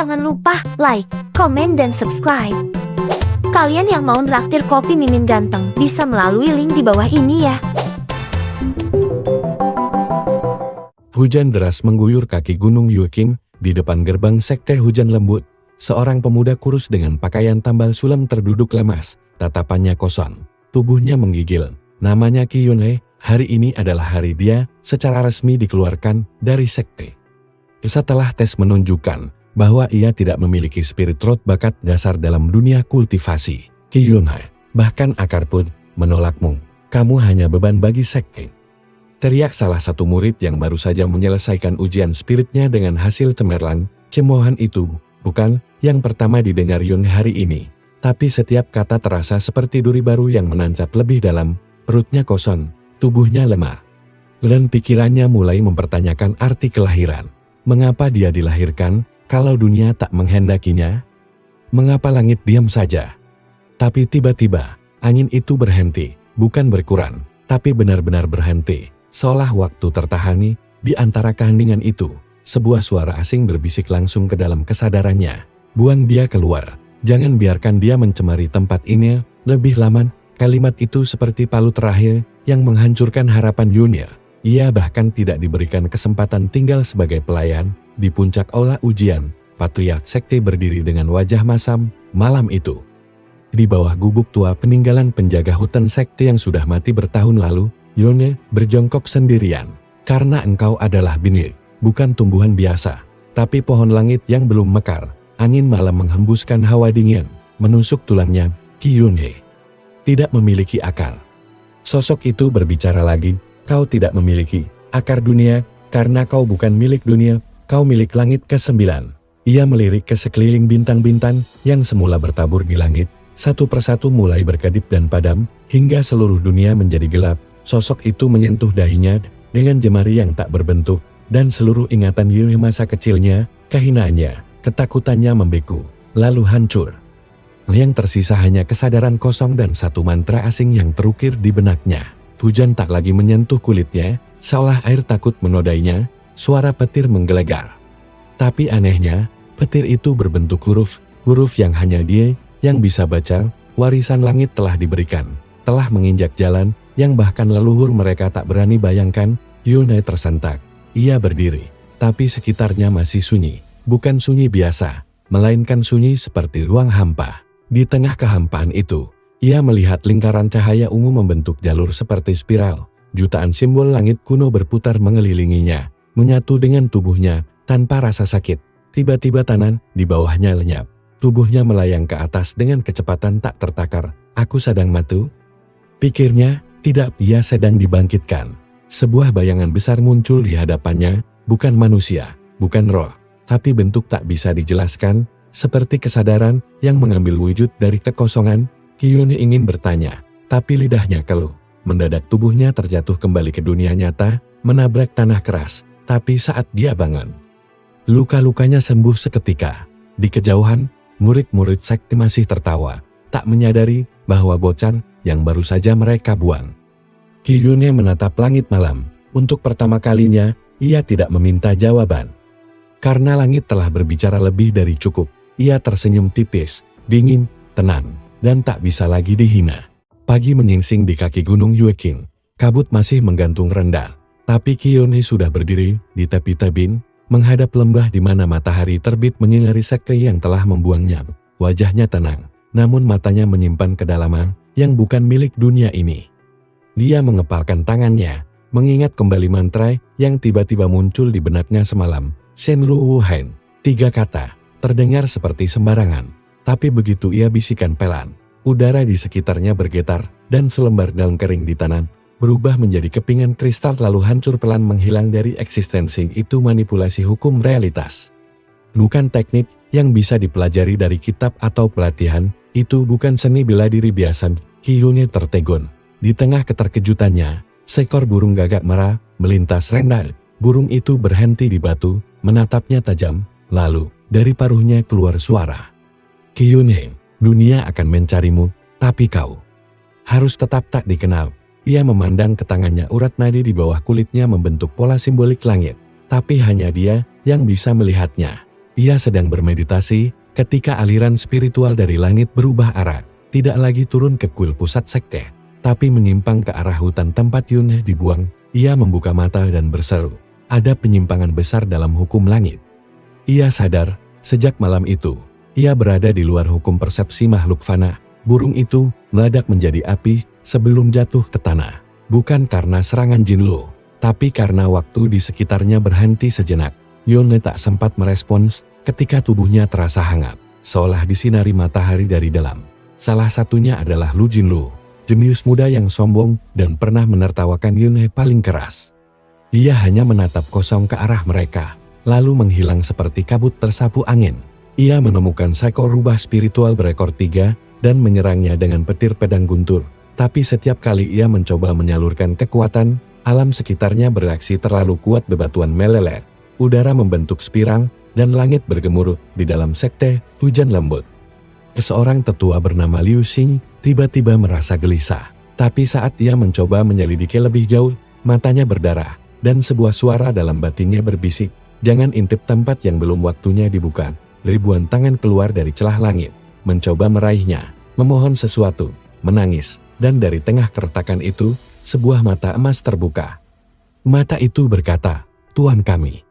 Jangan lupa like, komen, dan subscribe. Kalian yang mau nraktir kopi Mimin Ganteng bisa melalui link di bawah ini ya. Hujan deras mengguyur kaki Gunung Yueqing. Di depan gerbang sekte hujan lembut, seorang pemuda kurus dengan pakaian tambal sulam terduduk lemas, tatapannya kosong, tubuhnya menggigil. Namanya Qi Yunhe. Hari ini adalah hari dia secara resmi dikeluarkan dari sekte. Setelah tes menunjukkan bahwa ia tidak memiliki spirit root bakat dasar dalam dunia kultivasi, Qi Yunhe, bahkan akar pun, menolakmu. Kamu hanya beban bagi sekte. Teriak salah satu murid yang baru saja menyelesaikan ujian spiritnya dengan hasil cemerlang. Cemoohan itu bukan yang pertama didengar Yun hari ini, tapi setiap kata terasa seperti duri baru yang menancap lebih dalam. Perutnya kosong, tubuhnya lemah, dan pikirannya mulai mempertanyakan arti kelahiran. Mengapa dia dilahirkan kalau dunia tak menghendakinya? Mengapa langit diam saja? Tapi tiba-tiba angin itu berhenti, bukan berkurang, tapi benar-benar berhenti. Seolah waktu tertahani. Di antara keheningan itu, sebuah suara asing berbisik langsung ke dalam kesadarannya. Buang dia keluar, jangan biarkan dia mencemari tempat ini lebih lama. Kalimat itu seperti palu terakhir yang menghancurkan harapan Yunhe. Ia bahkan tidak diberikan kesempatan tinggal sebagai pelayan. Di puncak aula ujian, Patriark Sekte berdiri dengan wajah masam. Malam itu, di bawah gubuk tua peninggalan penjaga hutan sekte yang sudah mati bertahun lalu, Yunhe berjongkok sendirian. Karena engkau adalah bini, bukan tumbuhan biasa, tapi pohon langit yang belum mekar. Angin malam menghembuskan hawa dingin, menusuk tulangnya. Qi Yunhe tidak memiliki akar. Sosok itu berbicara lagi, kau tidak memiliki akar dunia, karena kau bukan milik dunia, kau milik langit ke-9. Ia melirik ke sekeliling bintang-bintang yang semula bertabur di langit. Satu persatu mulai berkedip dan padam, hingga seluruh dunia menjadi gelap. Sosok itu menyentuh dahinya dengan jemari yang tak berbentuk, dan seluruh ingatan Yunhe masa kecilnya, kehinaannya, ketakutannya membeku, lalu hancur. Yang tersisa hanya kesadaran kosong dan satu mantra asing yang terukir di benaknya. Hujan tak lagi menyentuh kulitnya, seolah air takut menodainya. Suara petir menggelegar. Tapi anehnya, petir itu berbentuk huruf yang hanya dia yang bisa baca. Warisan langit telah diberikan, telah menginjak jalan yang bahkan leluhur mereka tak berani bayangkan. Yunhe tersentak. Ia berdiri, tapi sekitarnya masih sunyi. Bukan sunyi biasa, melainkan sunyi seperti ruang hampa. Di tengah kehampaan itu, ia melihat lingkaran cahaya ungu membentuk jalur seperti spiral. Jutaan simbol langit kuno berputar mengelilinginya, menyatu dengan tubuhnya tanpa rasa sakit. Tiba-tiba tanah di bawahnya lenyap. Tubuhnya melayang ke atas dengan kecepatan tak tertakar. Aku sedang mati? Pikirnya. Tidak, ia sedang dibangkitkan. Sebuah bayangan besar muncul di hadapannya, bukan manusia, bukan roh, tapi bentuk tak bisa dijelaskan, seperti kesadaran yang mengambil wujud dari kekosongan. Qi Yunhe ingin bertanya, tapi lidahnya keluh. Mendadak tubuhnya terjatuh kembali ke dunia nyata, menabrak tanah keras, tapi saat dia bangun, luka-lukanya sembuh seketika. Di kejauhan, murid-murid sekte masih tertawa, tak menyadari bahwa bocah yang baru saja mereka buang. Qi Yunhe menatap langit malam. Untuk pertama kalinya, ia tidak meminta jawaban. Karena langit telah berbicara lebih dari cukup. Ia tersenyum tipis, dingin, tenang, dan tak bisa lagi dihina. Pagi menyingsing di kaki Gunung Yueqing. Kabut masih menggantung rendah. Tapi Qi Yunhe sudah berdiri di tepi tebing, menghadap lembah di mana matahari terbit menyinari sekte yang telah membuangnya. Wajahnya tenang, namun matanya menyimpan kedalaman yang bukan milik dunia ini. Dia mengepalkan tangannya, mengingat kembali mantra yang tiba-tiba muncul di benaknya semalam. Shen Lu Wu Hen. 3 kata, terdengar seperti sembarangan. Tapi begitu ia bisikan pelan, udara di sekitarnya bergetar, dan selembar daun kering di tanah berubah menjadi kepingan kristal lalu hancur pelan menghilang dari eksistensi. Itu manipulasi hukum realitas. Bukan teknik yang bisa dipelajari dari kitab atau pelatihan. Itu bukan seni bela diri biasa. Qi Yunhe tertegun. Di tengah keterkejutannya, seekor burung gagak merah melintas rendah. Burung itu berhenti di batu, menatapnya tajam, lalu dari paruhnya keluar suara. Qi Yunhe, dunia akan mencarimu, tapi kau harus tetap tak dikenal. Ia memandang ke tangannya, urat nadi di bawah kulitnya membentuk pola simbolik langit. Tapi hanya dia yang bisa melihatnya. Ia sedang bermeditasi ketika aliran spiritual dari langit berubah arah, tidak lagi turun ke kuil pusat sekte, tapi menyimpang ke arah hutan tempat Yun dibuang. Ia membuka mata dan berseru, ada penyimpangan besar dalam hukum langit. Ia sadar, sejak malam itu, ia berada di luar hukum persepsi makhluk fana. Burung itu meledak menjadi api sebelum jatuh ke tanah. Bukan karena serangan Jinlo, tapi karena waktu di sekitarnya berhenti sejenak. Yun tak sempat merespons ketika tubuhnya terasa hangat, seolah disinari matahari dari dalam. Salah satunya adalah Lu Jinlo, jenius muda yang sombong dan pernah menertawakan Yun paling keras. Ia hanya menatap kosong ke arah mereka, lalu menghilang seperti kabut tersapu angin. Ia menemukan seekor rubah spiritual berekor 3 dan menyerangnya dengan petir pedang guntur. Tapi setiap kali ia mencoba menyalurkan kekuatan, alam sekitarnya bereaksi terlalu kuat, bebatuan meleler, udara membentuk spirang, dan langit bergemuruh di dalam sekte hujan lembut. Seorang tetua bernama Liu Xing tiba-tiba merasa gelisah. Tapi saat ia mencoba menyelidiki lebih jauh, matanya berdarah, dan sebuah suara dalam batinnya berbisik, jangan intip tempat yang belum waktunya dibuka. Ribuan tangan keluar dari celah langit, mencoba meraihnya, memohon sesuatu, menangis, dan dari tengah keretakan itu, sebuah mata emas terbuka. Mata itu berkata, "Tuan kami,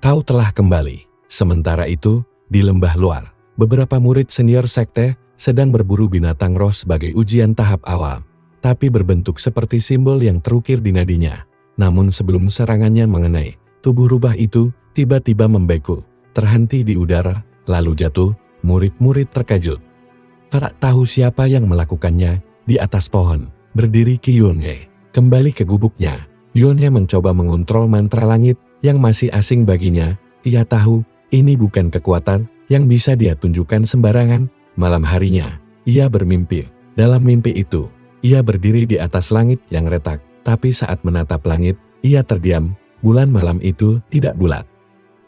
kau telah kembali." Sementara itu, di lembah luar, beberapa murid senior sekte sedang berburu binatang roh sebagai ujian tahap awal, tapi berbentuk seperti simbol yang terukir di nadinya. Namun sebelum serangannya mengenai tubuh rubah itu, tiba-tiba membeku, terhenti di udara, lalu jatuh. Murid-murid terkejut. Tak tahu siapa yang melakukannya. Di atas pohon, berdiri Qi Yunhe. Kembali ke gubuknya, Yunhe mencoba mengontrol mantra langit yang masih asing baginya. Ia tahu, ini bukan kekuatan yang bisa dia tunjukkan sembarangan. Malam harinya, ia bermimpi. Dalam mimpi itu, ia berdiri di atas langit yang retak. Tapi saat menatap langit, ia terdiam. Bulan malam itu tidak bulat.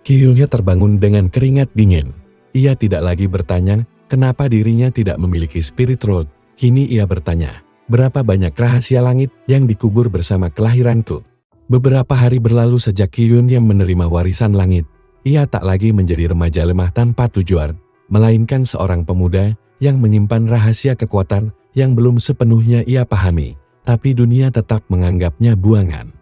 Qi Yunhe terbangun dengan keringat dingin. Ia tidak lagi bertanya, kenapa dirinya tidak memiliki spirit road. Kini ia bertanya, berapa banyak rahasia langit yang dikubur bersama kelahiranku. Beberapa hari berlalu sejak Qi Yunhe menerima warisan langit. Ia tak lagi menjadi remaja lemah tanpa tujuan, melainkan seorang pemuda yang menyimpan rahasia kekuatan yang belum sepenuhnya ia pahami, tapi dunia tetap menganggapnya buangan.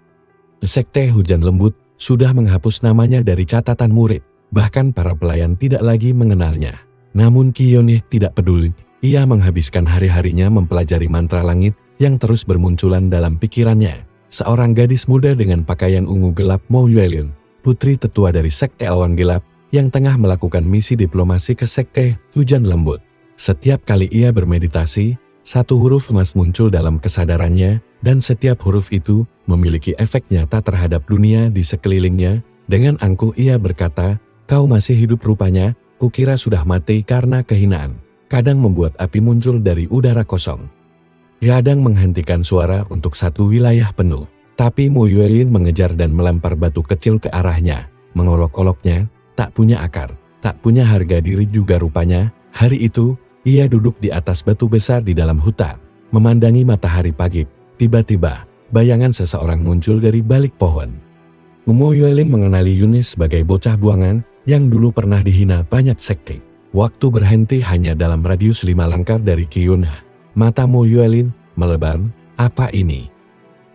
Sekte Hujan Lembut sudah menghapus namanya dari catatan murid. Bahkan para pelayan tidak lagi mengenalnya. Namun Qi Yunhe tidak peduli. Ia menghabiskan hari-harinya mempelajari mantra langit yang terus bermunculan dalam pikirannya. Seorang gadis muda dengan pakaian ungu gelap, Mo Yuelin, putri tetua dari sekte awan gelap, yang tengah melakukan misi diplomasi ke sekte Hujan Lembut. Setiap kali ia bermeditasi, satu huruf emas muncul dalam kesadarannya, dan setiap huruf itu memiliki efek nyata terhadap dunia di sekelilingnya. Dengan angkuh ia berkata, "Kau masih hidup rupanya, kukira sudah mati karena kehinaan." Kadang membuat api muncul dari udara kosong. Kadang menghentikan suara untuk satu wilayah penuh. Tapi Mo Yuelin mengejar dan melempar batu kecil ke arahnya, mengolok-oloknya, tak punya akar, tak punya harga diri juga rupanya. Hari itu, ia duduk di atas batu besar di dalam hutan, memandangi matahari pagi. Tiba-tiba, bayangan seseorang muncul dari balik pohon. Mo Yuelin mengenali Yunhe sebagai bocah buangan yang dulu pernah dihina banyak sekte. Waktu berhenti hanya dalam radius 5 langkah dari Qi Yunhe. Mata Mo Yuelin melebar, "Apa ini?"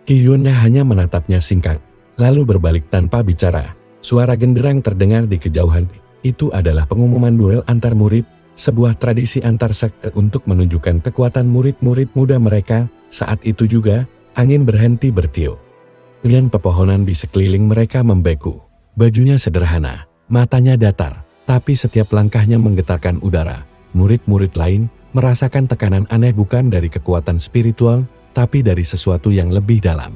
Qi Yunhe hanya menatapnya singkat, lalu berbalik tanpa bicara. Suara genderang terdengar di kejauhan. Itu adalah pengumuman duel antar murid, sebuah tradisi antar sekte untuk menunjukkan kekuatan murid-murid muda mereka. Saat itu juga, angin berhenti bertiup. Dan pepohonan di sekeliling mereka membeku. Bajunya sederhana, matanya datar, tapi setiap langkahnya menggetarkan udara. Murid-murid lain merasakan tekanan aneh, bukan dari kekuatan spiritual, tapi dari sesuatu yang lebih dalam.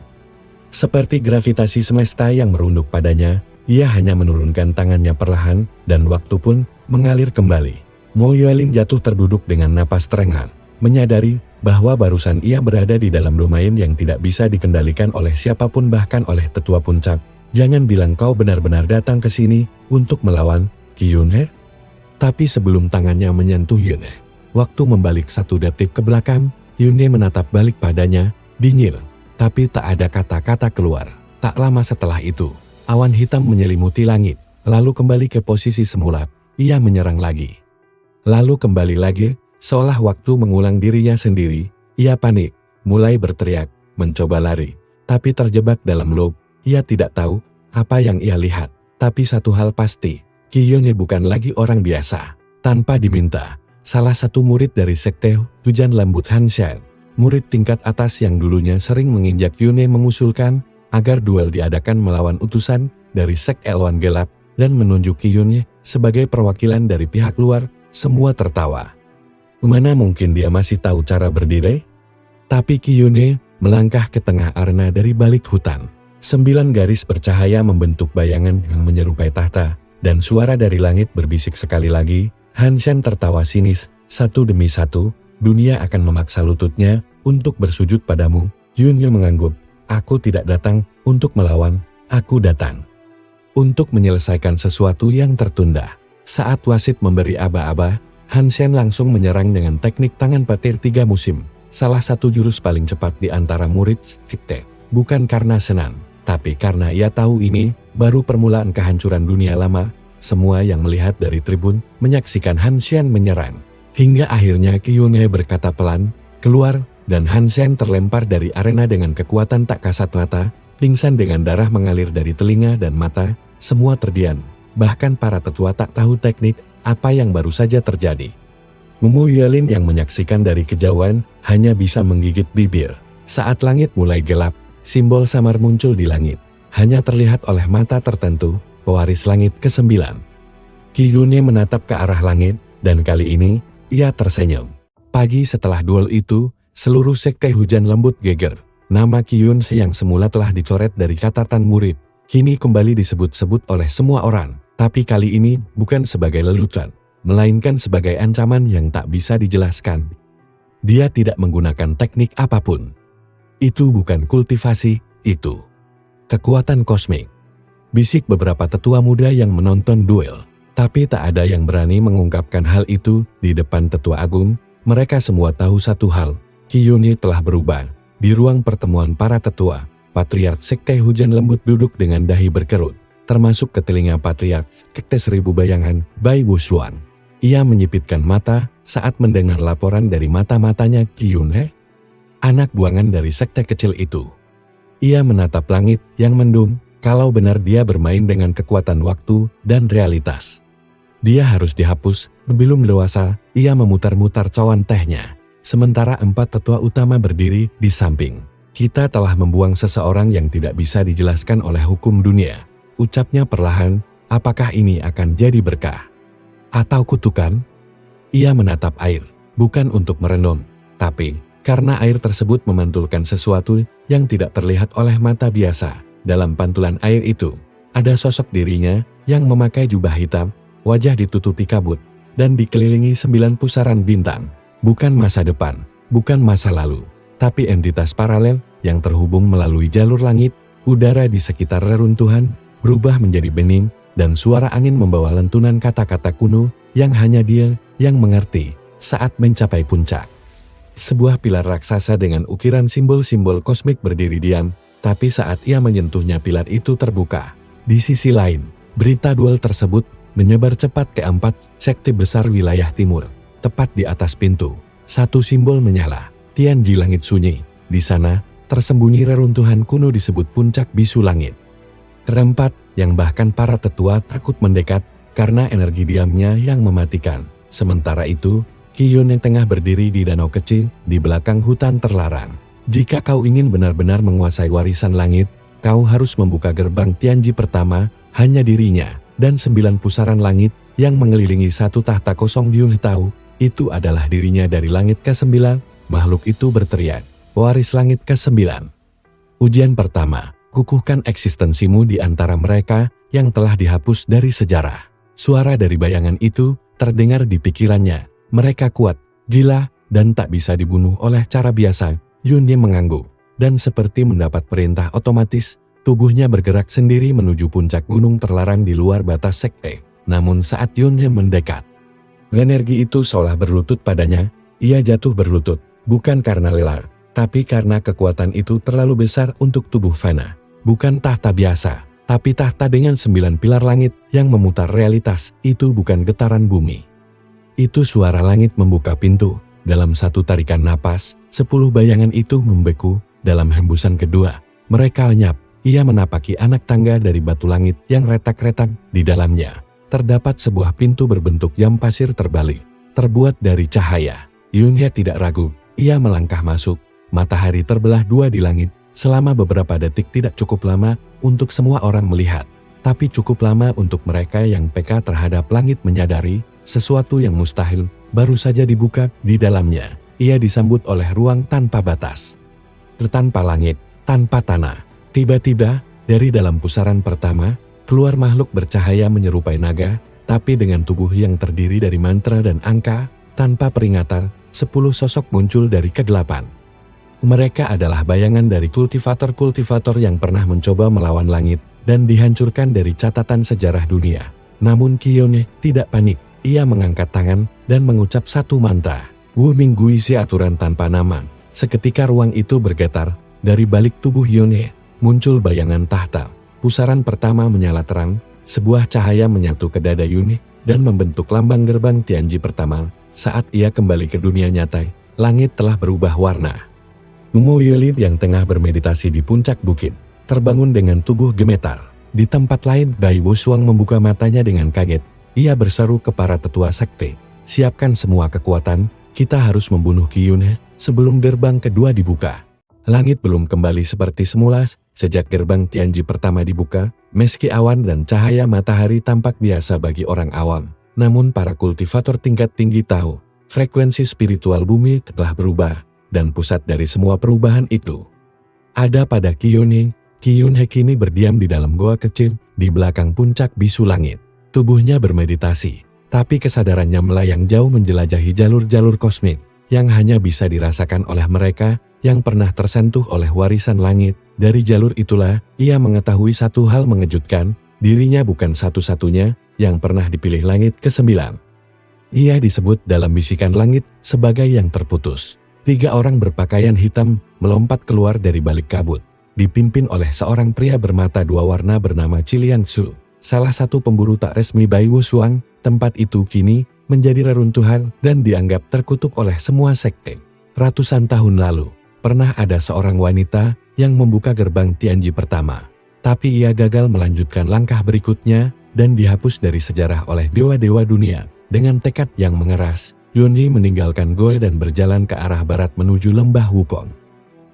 Seperti gravitasi semesta yang merunduk padanya, ia hanya menurunkan tangannya perlahan, dan waktu pun mengalir kembali. Mo Yuelin jatuh terduduk dengan napas terengah, menyadari bahwa barusan ia berada di dalam domain yang tidak bisa dikendalikan oleh siapapun, bahkan oleh tetua puncak. "Jangan bilang kau benar-benar datang ke sini untuk melawan Qi Yunhe?" Tapi sebelum tangannya menyentuh Yunhe, waktu membalik 1 detik ke belakang, Yunhe menatap balik padanya, dingin, tapi tak ada kata-kata keluar. Tak lama setelah itu, awan hitam menyelimuti langit, lalu kembali ke posisi semula. ia menyerang lagi. Lalu kembali lagi, seolah waktu mengulang dirinya sendiri, ia panik, mulai berteriak, mencoba lari, tapi terjebak dalam loop. Ia tidak tahu apa yang ia lihat, tapi satu hal pasti, Kyone bukan lagi orang biasa. Tanpa diminta, salah satu murid dari sekte Hujan Lembut Hanshan, murid tingkat atas yang dulunya sering menginjak Kyone, mengusulkan agar duel diadakan melawan utusan dari sekte Elwan Gelap dan menunjuk Kyone sebagai perwakilan dari pihak luar. Semua tertawa. Mana mungkin dia masih tahu cara berdiri? Tapi Kyone melangkah ke tengah arena dari balik hutan. 9 garis bercahaya membentuk bayangan yang menyerupai tahta, dan suara dari langit berbisik sekali lagi. Hanshan tertawa sinis, satu demi satu, dunia akan memaksa lututnya untuk bersujud padamu. Yunye mengangguk, aku tidak datang untuk melawan, aku datang untuk menyelesaikan sesuatu yang tertunda. Saat wasit memberi aba-aba, Hanshan langsung menyerang dengan teknik tangan petir 3 musim, salah satu jurus paling cepat di antara murid sekte. Bukan karena senang, tapi karena ia tahu ini baru permulaan kehancuran dunia lama. Semua yang melihat dari tribun menyaksikan Hanshan menyerang. Hingga akhirnya Kyone berkata pelan, keluar, dan Hanshan terlempar dari arena dengan kekuatan tak kasat mata, pingsan dengan darah mengalir dari telinga dan mata. Semua terdiam. Bahkan para tetua tak tahu teknik apa yang baru saja terjadi. Mumu Yelin yang menyaksikan dari kejauhan hanya bisa menggigit bibir. Saat langit mulai gelap, simbol samar muncul di langit. Hanya terlihat oleh mata tertentu, pewaris langit ke-9. Kyone menatap ke arah langit, dan kali ini, ia tersenyum. Pagi setelah duel itu, seluruh sekte Hujan Lembut geger. Nama Kyone yang semula telah dicoret dari catatan murid, kini kembali disebut-sebut oleh semua orang. Tapi kali ini bukan sebagai lelucon, melainkan sebagai ancaman yang tak bisa dijelaskan. Dia tidak menggunakan teknik apapun. Itu bukan kultivasi, itu kekuatan kosmik. Bisik beberapa tetua muda yang menonton duel, tapi tak ada yang berani mengungkapkan hal itu di depan tetua agung. Mereka semua tahu satu hal, Kyone telah berubah. Di ruang pertemuan para tetua, Patriark Sekte Hujan Lembut duduk dengan dahi berkerut, termasuk ke telinga Patriark Sekte Seribu Bayangan, Bai Wushuang. Ia menyipitkan mata saat mendengar laporan dari mata-matanya Kyone, anak buangan dari sekte kecil itu. Ia menatap langit yang mendung, kalau benar dia bermain dengan kekuatan waktu dan realitas. Dia harus dihapus. Belum dewasa, ia memutar-mutar cawan tehnya, sementara 4 tetua utama berdiri di samping. Kita telah membuang seseorang yang tidak bisa dijelaskan oleh hukum dunia. Ucapnya perlahan, apakah ini akan jadi berkah? Atau kutukan? Ia menatap air, bukan untuk merenung, tapi karena air tersebut memantulkan sesuatu yang tidak terlihat oleh mata biasa. Dalam pantulan air itu, ada sosok dirinya yang memakai jubah hitam, wajah ditutupi kabut, dan dikelilingi 9 pusaran bintang. Bukan masa depan, bukan masa lalu, tapi entitas paralel yang terhubung melalui jalur langit. Udara di sekitar reruntuhan berubah menjadi bening, dan suara angin membawa lantunan kata-kata kuno yang hanya dia yang mengerti. Saat mencapai puncak, sebuah pilar raksasa dengan ukiran simbol-simbol kosmik berdiri diam, tapi saat ia menyentuhnya pilar itu terbuka. Di sisi lain, berita duel tersebut menyebar cepat ke 4 sekte besar wilayah timur. Tepat di atas pintu, satu simbol menyala, Tianji Langit Sunyi. Di sana, tersembunyi reruntuhan kuno disebut Puncak Bisu Langit. Keempat, yang bahkan para tetua takut mendekat karena energi diamnya yang mematikan. Sementara itu, Kyone tengah berdiri di danau kecil di belakang hutan terlarang. Jika kau ingin benar-benar menguasai warisan langit, kau harus membuka gerbang Tianji pertama. Hanya dirinya dan 9 pusaran langit yang mengelilingi satu tahta kosong. Yun tahu, itu adalah dirinya dari langit ke-9. Makhluk itu berteriak, waris langit ke-9. Ujian pertama, kukuhkan eksistensimu di antara mereka yang telah dihapus dari sejarah. Suara dari bayangan itu terdengar di pikirannya. Mereka kuat, gila, dan tak bisa dibunuh oleh cara biasa. Yunye mengangguk, dan seperti mendapat perintah otomatis, tubuhnya bergerak sendiri menuju puncak gunung terlarang di luar batas sekte. Namun saat Yunye mendekat, energi itu seolah berlutut padanya. Ia jatuh berlutut, bukan karena lelah, tapi karena kekuatan itu terlalu besar untuk tubuh fana. Bukan tahta biasa, Tapi tahta dengan 9 pilar langit yang memutar realitas itu bukan getaran bumi. Itu suara langit membuka pintu. Dalam satu tarikan napas, 10 bayangan itu membeku. Dalam hembusan kedua, mereka lenyap. Ia menapaki anak tangga dari batu langit yang retak-retak. Di dalamnya, terdapat sebuah pintu berbentuk jam pasir terbalik, terbuat dari cahaya. Yunhe tidak ragu. Ia melangkah masuk. Matahari terbelah dua di langit. Selama beberapa detik tidak cukup lama untuk semua orang melihat, tapi cukup lama untuk mereka yang peka terhadap langit menyadari sesuatu yang mustahil baru saja dibuka di dalamnya. Ia disambut oleh ruang tanpa batas. Tanpa langit, tanpa tanah. Tiba-tiba, dari dalam pusaran pertama, keluar makhluk bercahaya menyerupai naga, tapi dengan tubuh yang terdiri dari mantra dan angka. Tanpa peringatan, 10 sosok muncul dari kegelapan. Mereka adalah bayangan dari kultivator-kultivator yang pernah mencoba melawan langit dan dihancurkan dari catatan sejarah dunia. Namun Kiyone tidak panik. Ia mengangkat tangan dan mengucap satu mantra. Wu Minggui si aturan tanpa nama. Seketika ruang itu bergetar. Dari balik tubuh Yone muncul bayangan tahta. Pusaran pertama menyala terang. Sebuah cahaya menyatu ke dada Yune dan membentuk lambang gerbang Tianji pertama. Saat ia kembali ke dunia nyata, langit telah berubah warna. Mo Yelid yang tengah bermeditasi di puncak bukit, terbangun dengan tubuh gemetar. Di tempat lain, Bai Wusuang membuka matanya dengan kaget. Ia berseru ke para tetua sekte, siapkan semua kekuatan, kita harus membunuh Qiyun sebelum gerbang kedua dibuka. Langit belum kembali seperti semula, sejak gerbang Tianji pertama dibuka, meski awan dan cahaya matahari tampak biasa bagi orang awam. Namun para kultivator tingkat tinggi tahu, frekuensi spiritual bumi telah berubah. Dan pusat dari semua perubahan itu ada pada Qiyun. Qiyun kini berdiam di dalam goa kecil di belakang puncak bisu langit. Tubuhnya bermeditasi, tapi kesadarannya melayang jauh menjelajahi jalur-jalur kosmik yang hanya bisa dirasakan oleh mereka yang pernah tersentuh oleh warisan langit. Dari jalur itulah ia mengetahui satu hal mengejutkan, dirinya bukan satu-satunya yang pernah dipilih langit ke-9. Ia disebut dalam bisikan langit sebagai yang terputus. 3 orang berpakaian hitam melompat keluar dari balik kabut, dipimpin oleh seorang pria bermata 2 warna bernama Chilian Su, salah satu pemburu tak resmi Bai Wusuang. Tempat itu kini menjadi reruntuhan dan dianggap terkutuk oleh semua sekte. Ratusan tahun lalu, pernah ada seorang wanita yang membuka gerbang Tianji pertama, tapi ia gagal melanjutkan langkah berikutnya dan dihapus dari sejarah oleh dewa-dewa dunia. Dengan tekad yang mengeras, Yunyi meninggalkan Goe dan berjalan ke arah barat menuju lembah Wukong.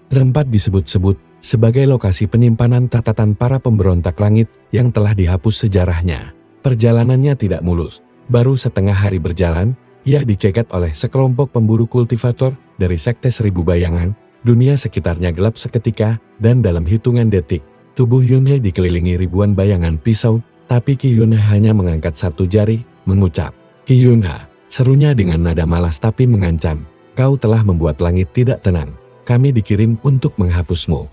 Tempat disebut-sebut sebagai lokasi penyimpanan catatan para pemberontak langit yang telah dihapus sejarahnya. Perjalanannya tidak mulus. Baru setengah hari berjalan, ia dicegat oleh sekelompok pemburu kultivator dari sekte 1000 bayangan. Dunia sekitarnya gelap seketika, dan dalam hitungan detik, tubuh Yunhe dikelilingi ribuan bayangan pisau, tapi Qiyun hanya mengangkat satu jari, mengucap, "Qiyun," serunya dengan nada malas tapi mengancam, "Kau telah membuat langit tidak tenang. Kami dikirim untuk menghapusmu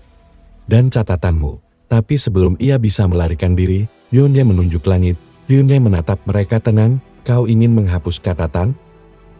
dan catatanmu." Tapi sebelum ia bisa melarikan diri, Yunhe menunjuk langit. Yunhe menatap mereka tenang, "Kau ingin menghapus catatan?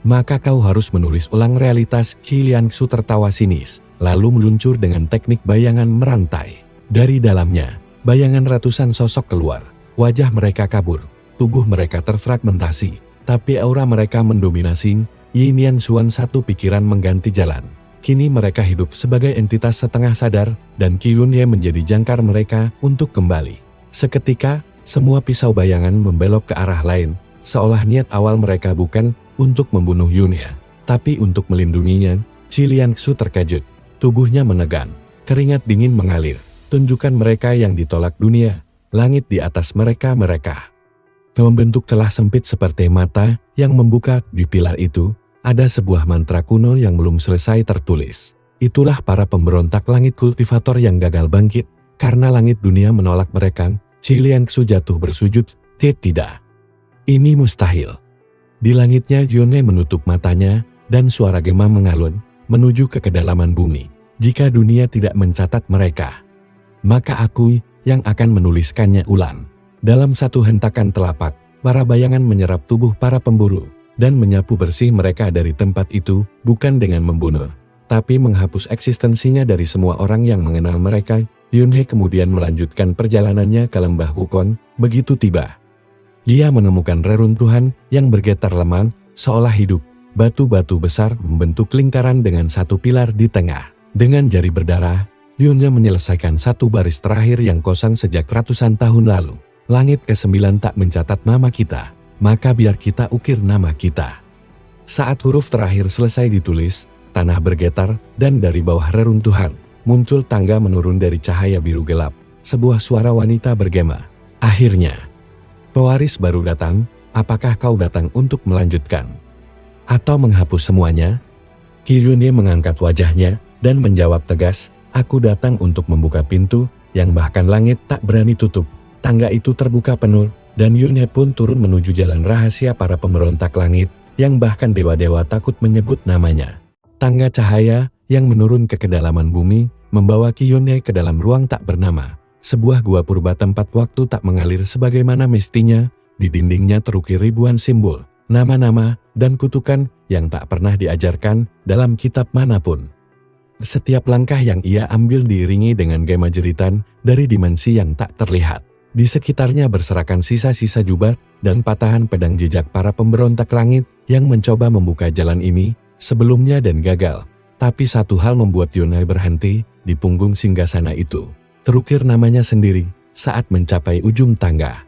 Maka kau harus menulis ulang realitas." Liangsu tertawa sinis, lalu meluncur dengan teknik bayangan merantai. Dari dalamnya, bayangan ratusan sosok keluar. Wajah mereka kabur, tubuh mereka terfragmentasi. Tapi aura mereka mendominasi. Yinian Xuan satu pikiran mengganti jalan. Kini mereka hidup sebagai entitas setengah sadar, dan Qiyun menjadi jangkar mereka untuk kembali. Seketika, semua pisau bayangan membelok ke arah lain, seolah niat awal mereka bukan untuk membunuh Yunhe, tapi untuk melindunginya. Liangsu terkejut, tubuhnya menegang, keringat dingin mengalir. Tunjukkan mereka yang ditolak dunia, langit di atas mereka. Membentuk celah sempit seperti mata yang membuka. Di pilar itu, ada sebuah mantra kuno yang belum selesai tertulis. Itulah para pemberontak langit kultivator yang gagal bangkit, karena langit dunia menolak mereka. Liangsu jatuh bersujud, tidak. Ini mustahil. Di langitnya Yunhe menutup matanya, dan suara gema mengalun, menuju ke kedalaman bumi. Jika dunia tidak mencatat mereka, maka aku yang akan menuliskannya ulang. Dalam satu hentakan telapak, para bayangan menyerap tubuh para pemburu, dan menyapu bersih mereka dari tempat itu, bukan dengan membunuh, tapi menghapus eksistensinya dari semua orang yang mengenal mereka. Yunhye kemudian melanjutkan perjalanannya ke lembah Wukong. Begitu tiba, ia menemukan reruntuhan yang bergetar lemah, seolah hidup. Batu-batu besar membentuk lingkaran dengan satu pilar di tengah. Dengan jari berdarah, Yunhye menyelesaikan satu baris terakhir yang kosong sejak ratusan tahun lalu. Langit ke-9 tak mencatat nama kita, maka biar kita ukir nama kita. Saat huruf terakhir selesai ditulis, tanah bergetar, dan dari bawah reruntuhan, muncul tangga menurun dari cahaya biru gelap. Sebuah suara wanita bergema. Akhirnya, pewaris baru datang. Apakah kau datang untuk melanjutkan? Atau menghapus semuanya? Qi Yunhye mengangkat wajahnya, dan menjawab tegas, aku datang untuk membuka pintu, yang bahkan langit tak berani tutup. Tangga itu terbuka penuh, dan Yunhye pun turun menuju jalan rahasia para pemberontak langit, yang bahkan dewa-dewa takut menyebut namanya. Tangga cahaya, yang menurun ke kedalaman bumi, membawa Qi Yunhye ke dalam ruang tak bernama. Sebuah gua purba tempat waktu tak mengalir sebagaimana mestinya, di dindingnya terukir ribuan simbol, nama-nama, dan kutukan yang tak pernah diajarkan dalam kitab manapun. Setiap langkah yang ia ambil diiringi dengan gema jeritan dari dimensi yang tak terlihat. Di sekitarnya berserakan sisa-sisa jubah dan patahan pedang jejak para pemberontak langit yang mencoba membuka jalan ini sebelumnya dan gagal. Tapi satu hal membuat Yunhye berhenti di punggung singgasana itu. Terukir namanya sendiri saat mencapai ujung tangga.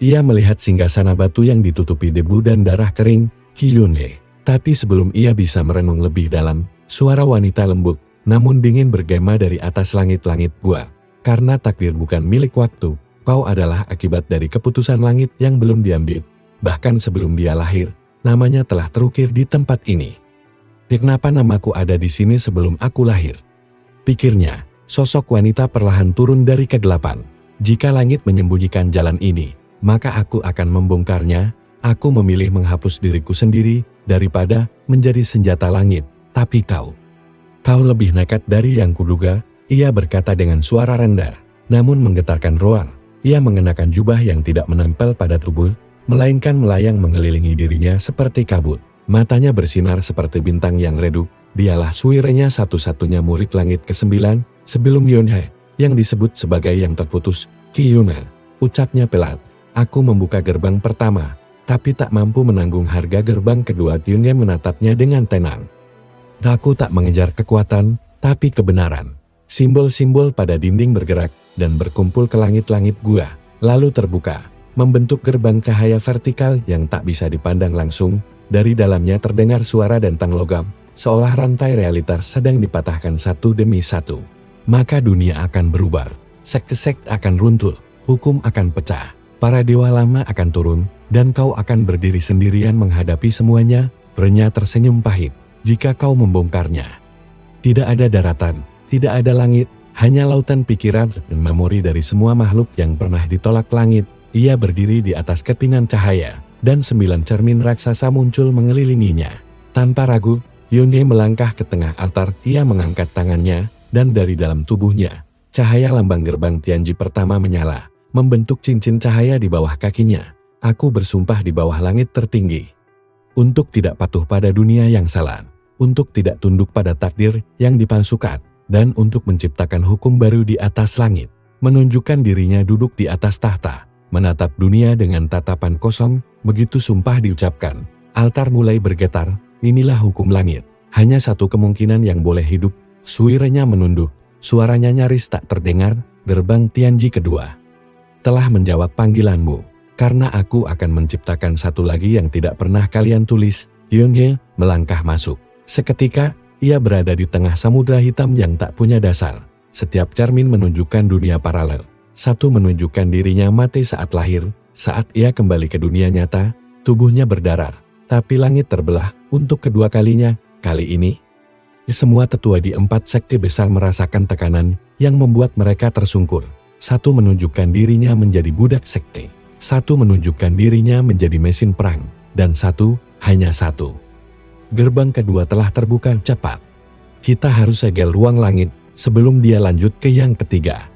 Ia melihat singgasana batu yang ditutupi debu dan darah kering, Qi Yunhye. Tapi sebelum ia bisa merenung lebih dalam, suara wanita lembut, namun dingin bergema dari atas langit-langit gua. Karena takdir bukan milik waktu, kau adalah akibat dari keputusan langit yang belum diambil. Bahkan sebelum dia lahir, namanya telah terukir di tempat ini. Kenapa namaku ada di sini sebelum aku lahir? Pikirnya. Sosok wanita perlahan turun dari kegelapan. Jika langit menyembunyikan jalan ini, maka aku akan membongkarnya. Aku memilih menghapus diriku sendiri daripada menjadi senjata langit. Tapi kau lebih nekat dari yang kuduga, ia berkata dengan suara rendah, namun menggetarkan ruang. Ia mengenakan jubah yang tidak menempel pada tubuh, melainkan melayang mengelilingi dirinya seperti kabut. Matanya bersinar seperti bintang yang redup. Dialah suirenya satu-satunya murid langit ke-9, sebelum Yunhye, yang disebut sebagai yang terputus, Qi Yunhye. Ucapnya pelan, aku membuka gerbang pertama, tapi tak mampu menanggung harga gerbang kedua. Yunhye menatapnya dengan tenang. Aku tak mengejar kekuatan, tapi kebenaran. Simbol-simbol pada dinding bergerak, dan berkumpul ke langit-langit gua, lalu terbuka, membentuk gerbang cahaya vertikal yang tak bisa dipandang langsung. Dari dalamnya terdengar suara dentang logam, seolah rantai realitas sedang dipatahkan satu demi satu. Maka dunia akan berubah, sekte-sekte akan runtuh, hukum akan pecah, para dewa lama akan turun, dan kau akan berdiri sendirian menghadapi semuanya. Renya tersenyum pahit, jika kau membongkarnya. Tidak ada daratan, tidak ada langit, hanya lautan pikiran dan memori dari semua makhluk yang pernah ditolak langit. Ia berdiri di atas kepingan cahaya, dan 9 cermin raksasa muncul mengelilinginya. Tanpa ragu, Yunhye melangkah ke tengah altar. Ia mengangkat tangannya, dan dari dalam tubuhnya, cahaya lambang gerbang Tianji pertama menyala, membentuk cincin cahaya di bawah kakinya. Aku bersumpah di bawah langit tertinggi, untuk tidak patuh pada dunia yang salah, untuk tidak tunduk pada takdir yang dipalsukan, dan untuk menciptakan hukum baru di atas langit. Menunjukkan dirinya duduk di atas tahta, menatap dunia dengan tatapan kosong. Begitu sumpah diucapkan, altar mulai bergetar. Inilah hukum langit. Hanya satu kemungkinan yang boleh hidup. Suiranya menunduk. Suaranya nyaris tak terdengar. Gerbang Tianji kedua telah menjawab panggilanmu. Karena aku akan menciptakan satu lagi yang tidak pernah kalian tulis. Yunhye melangkah masuk. Seketika, ia berada di tengah samudra hitam yang tak punya dasar. Setiap cermin menunjukkan dunia paralel. Satu menunjukkan dirinya mati saat lahir. Saat ia kembali ke dunia nyata, tubuhnya berdarah. Tapi langit terbelah untuk kedua kalinya. Kali ini, semua tetua di 4 sekte besar merasakan tekanan yang membuat mereka tersungkur. Satu menunjukkan dirinya menjadi budak sekte. Satu menunjukkan dirinya menjadi mesin perang. Dan satu, hanya satu. Gerbang kedua telah terbuka cepat. Kita harus segel ruang langit sebelum dia lanjut ke yang ketiga.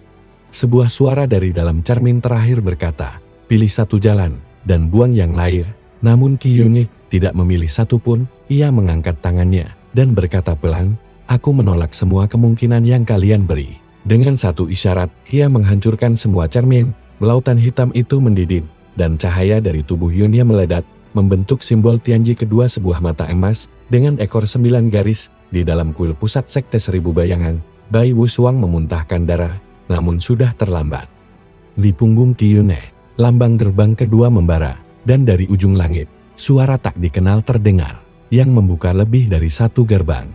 Sebuah suara dari dalam cermin terakhir berkata, pilih satu jalan dan buang yang lain. Namun Qi Yunhye tidak memilih satupun. Ia mengangkat tangannya dan berkata pelan, aku menolak semua kemungkinan yang kalian beri. Dengan satu isyarat, ia menghancurkan semua cermin. Lautan hitam itu mendidih, dan cahaya dari tubuh Yunhe meledak, membentuk simbol Tianji kedua, sebuah mata emas dengan ekor 9 garis. Di dalam kuil pusat Sekte Seribu Bayangan, Bai Wusuang memuntahkan darah, namun sudah terlambat. Di punggung Qi Yunhe, lambang gerbang kedua membara, dan dari ujung langit, suara tak dikenal terdengar, yang membuka lebih dari satu gerbang.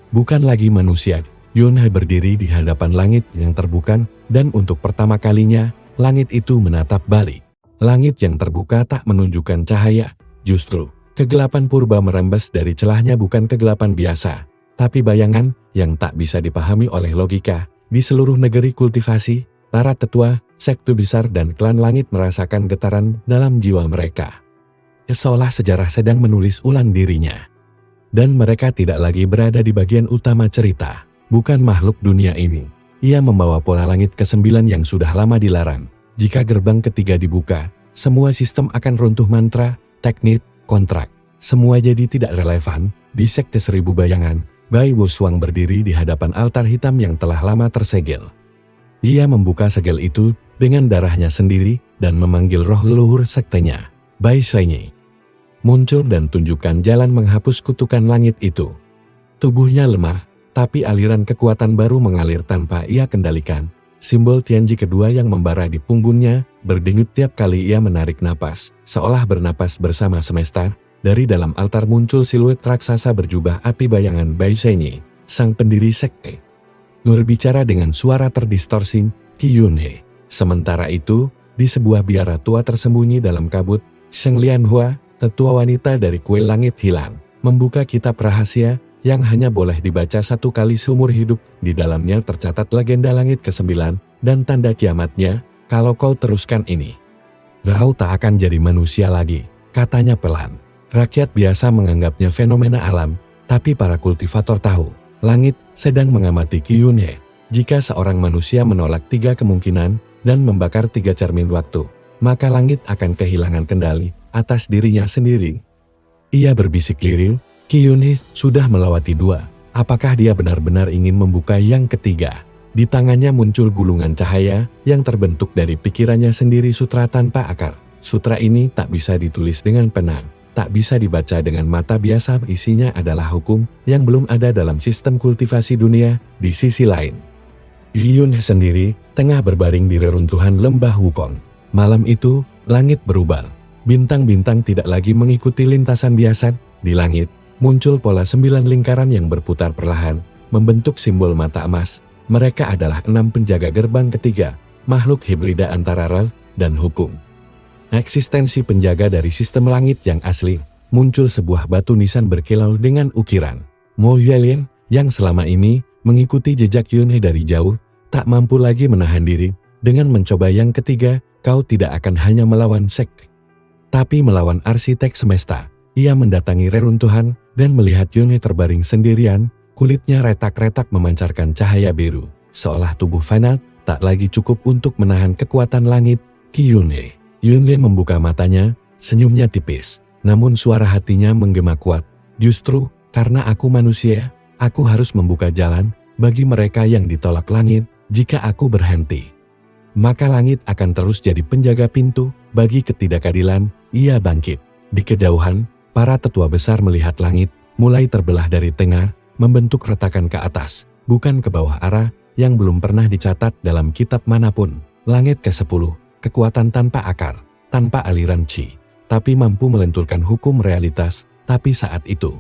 Bukan lagi manusia, Yunhe berdiri di hadapan langit yang terbuka, dan untuk pertama kalinya, langit itu menatap balik. Langit yang terbuka tak menunjukkan cahaya, justru kegelapan purba merembes dari celahnya, bukan kegelapan biasa, tapi bayangan yang tak bisa dipahami oleh logika. Di seluruh negeri kultivasi, para tetua, sekte besar dan klan langit merasakan getaran dalam jiwa mereka. Seolah sejarah sedang menulis ulang dirinya. Dan mereka tidak lagi berada di bagian utama cerita. Bukan makhluk dunia ini. Ia membawa pola langit ke-9 yang sudah lama dilarang. Jika gerbang ketiga dibuka, semua sistem akan runtuh. Mantra, teknik, kontrak, semua jadi tidak relevan. Di Sekte Seribu Bayangan, Bai Wusuang berdiri di hadapan altar hitam yang telah lama tersegel. Ia membuka segel itu dengan darahnya sendiri dan memanggil roh leluhur sektenya, Bai Shenyi. Muncul dan tunjukkan jalan menghapus kutukan langit itu. Tubuhnya lemah, tapi aliran kekuatan baru mengalir tanpa ia kendalikan. Simbol Tianji kedua yang membara di punggungnya berdenyut tiap kali ia menarik napas, seolah bernapas bersama semesta. Dari dalam altar muncul siluet raksasa berjubah api bayangan Bai Shenyi, sang pendiri sekte. Berbicara dengan suara terdistorsi, Qi Yunhe. Sementara itu, di sebuah biara tua tersembunyi dalam kabut, Sheng Lianhua, tetua wanita dari kuil langit hilang, membuka kitab rahasia yang hanya boleh dibaca satu kali seumur hidup. Di dalamnya tercatat legenda langit ke-9 dan tanda kiamatnya. Kalau kau teruskan ini, kau tak akan jadi manusia lagi, katanya pelan. Rakyat biasa menganggapnya fenomena alam, tapi para kultivator tahu, langit sedang mengamati Qi Yunhe. Jika seorang manusia menolak 3 kemungkinan dan membakar 3 cermin waktu, maka langit akan kehilangan kendali atas dirinya sendiri. Ia berbisik lirih. Qi Yunhe sudah melewati 2. Apakah dia benar-benar ingin membuka yang ketiga? Di tangannya muncul gulungan cahaya yang terbentuk dari pikirannya sendiri, sutra tanpa akar. Sutra ini tak bisa ditulis dengan pena, tak bisa dibaca dengan mata biasa. Isinya adalah hukum yang belum ada dalam sistem kultivasi dunia. Di sisi lain, Qi Yunhe sendiri tengah berbaring di reruntuhan lembah Wukong. Malam itu, langit berubah. Bintang-bintang tidak lagi mengikuti lintasan biasa. Di langit, muncul pola 9 lingkaran yang berputar perlahan, membentuk simbol mata emas. Mereka adalah 6 penjaga gerbang ketiga, makhluk hibrida antara roh dan hukum. Eksistensi penjaga dari sistem langit yang asli. Muncul sebuah batu nisan berkilau dengan ukiran Mo Yuelin, yang selama ini mengikuti jejak Yunhe dari jauh, tak mampu lagi menahan diri. Dengan mencoba yang ketiga, kau tidak akan hanya melawan sekte, tapi melawan arsitek semesta. Ia mendatangi reruntuhan dan melihat Yunhe terbaring sendirian, kulitnya retak-retak memancarkan cahaya biru, seolah tubuh fana tak lagi cukup untuk menahan kekuatan langit. Qi Yunhe. Yunhe membuka matanya, senyumnya tipis, namun suara hatinya menggema kuat. Justru, karena aku manusia, aku harus membuka jalan bagi mereka yang ditolak langit. Jika aku berhenti, maka langit akan terus jadi penjaga pintu bagi ketidakadilan. Ia bangkit. Di kejauhan, para tetua besar melihat langit mulai terbelah dari tengah, membentuk retakan ke atas, bukan ke bawah, arah yang belum pernah dicatat dalam kitab manapun. Langit ke-10, kekuatan tanpa akar, tanpa aliran Qi, tapi mampu melenturkan hukum realitas. Tapi saat itu,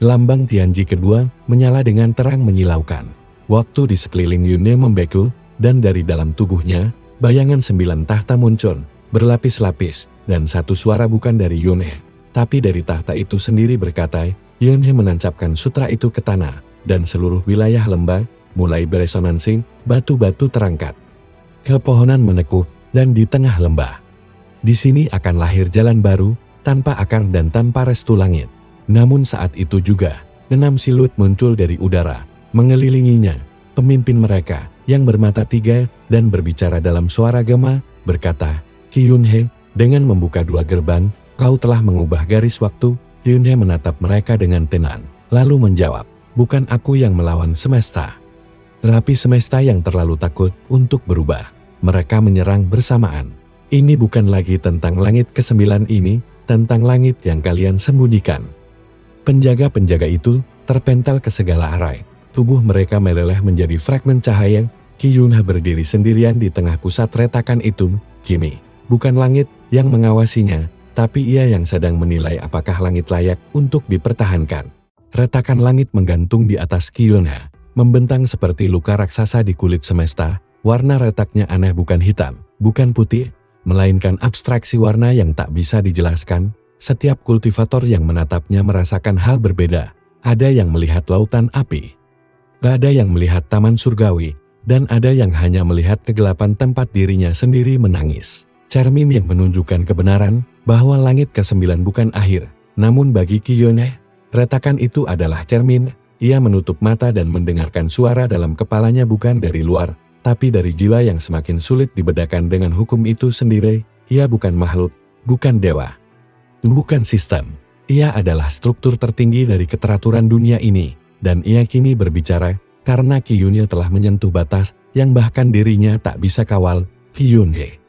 lambang Tianji kedua menyala dengan terang menyilaukan. Waktu di sekeliling Yunhe membeku, dan dari dalam tubuhnya, bayangan 9 tahta muncul, berlapis-lapis, dan satu suara bukan dari Yunhe, tapi dari tahta itu sendiri berkata. Yunhe menancapkan sutra itu ke tanah, dan seluruh wilayah lembah mulai beresonansi. Batu-batu terangkat, pepohonan menekuk, dan di tengah lembah, di sini akan lahir jalan baru, tanpa akar dan tanpa restu langit. Namun saat itu juga, 6 siluet muncul dari udara, mengelilinginya. Pemimpin mereka, yang bermata 3 dan berbicara dalam suara gema, berkata, Qi Yunhe, dengan membuka 2 gerbang, kau telah mengubah garis waktu. Yunhe menatap mereka dengan tenang, lalu menjawab, bukan aku yang melawan semesta. Rapi semesta yang terlalu takut untuk berubah. Mereka menyerang bersamaan. Ini bukan lagi tentang langit ke-9 ini, tentang langit yang kalian sembunyikan. Penjaga-penjaga itu terpental ke segala arah. Tubuh mereka meleleh menjadi fragmen cahaya. Qi Yunhe berdiri sendirian di tengah pusat retakan itu. Kini, bukan langit yang mengawasinya, tapi ia yang sedang menilai apakah langit layak untuk dipertahankan. Retakan langit menggantung di atas Qi Yunhe, membentang seperti luka raksasa di kulit semesta. Warna retaknya aneh, bukan hitam, bukan putih, melainkan abstraksi warna yang tak bisa dijelaskan. Setiap kultivator yang menatapnya merasakan hal berbeda. Ada yang melihat lautan api, ada yang melihat taman surgawi, dan ada yang hanya melihat kegelapan tempat dirinya sendiri menangis. Cermin yang menunjukkan kebenaran bahwa langit ke-9 bukan akhir. Namun bagi Qi Yunhe, retakan itu adalah cermin. Ia menutup mata dan mendengarkan suara dalam kepalanya, bukan dari luar, tapi dari jiwa yang semakin sulit dibedakan dengan hukum itu sendiri. Ia bukan makhluk, bukan dewa, bukan sistem. Ia adalah struktur tertinggi dari keteraturan dunia ini, dan ia kini berbicara karena Qi Yunhe telah menyentuh batas yang bahkan dirinya tak bisa kawal. Qi Yunhe,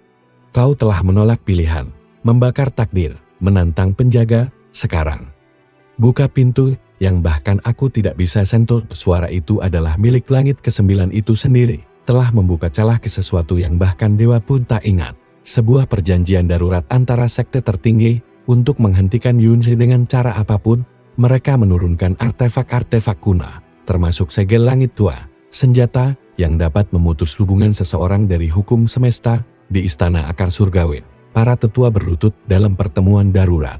kau telah menolak pilihan, membakar takdir, menantang penjaga. Sekarang, buka pintu yang bahkan aku tidak bisa sentuh. Suara itu adalah milik langit ke-9 itu sendiri, telah membuka celah ke sesuatu yang bahkan dewa pun tak ingat. Sebuah perjanjian darurat antara sekte tertinggi untuk menghentikan Yunhe dengan cara apapun. Mereka menurunkan artefak-artefak kuno, termasuk segel langit tua, senjata yang dapat memutus hubungan seseorang dari hukum semesta. Di istana akar surgawi, para tetua berlutut dalam pertemuan darurat.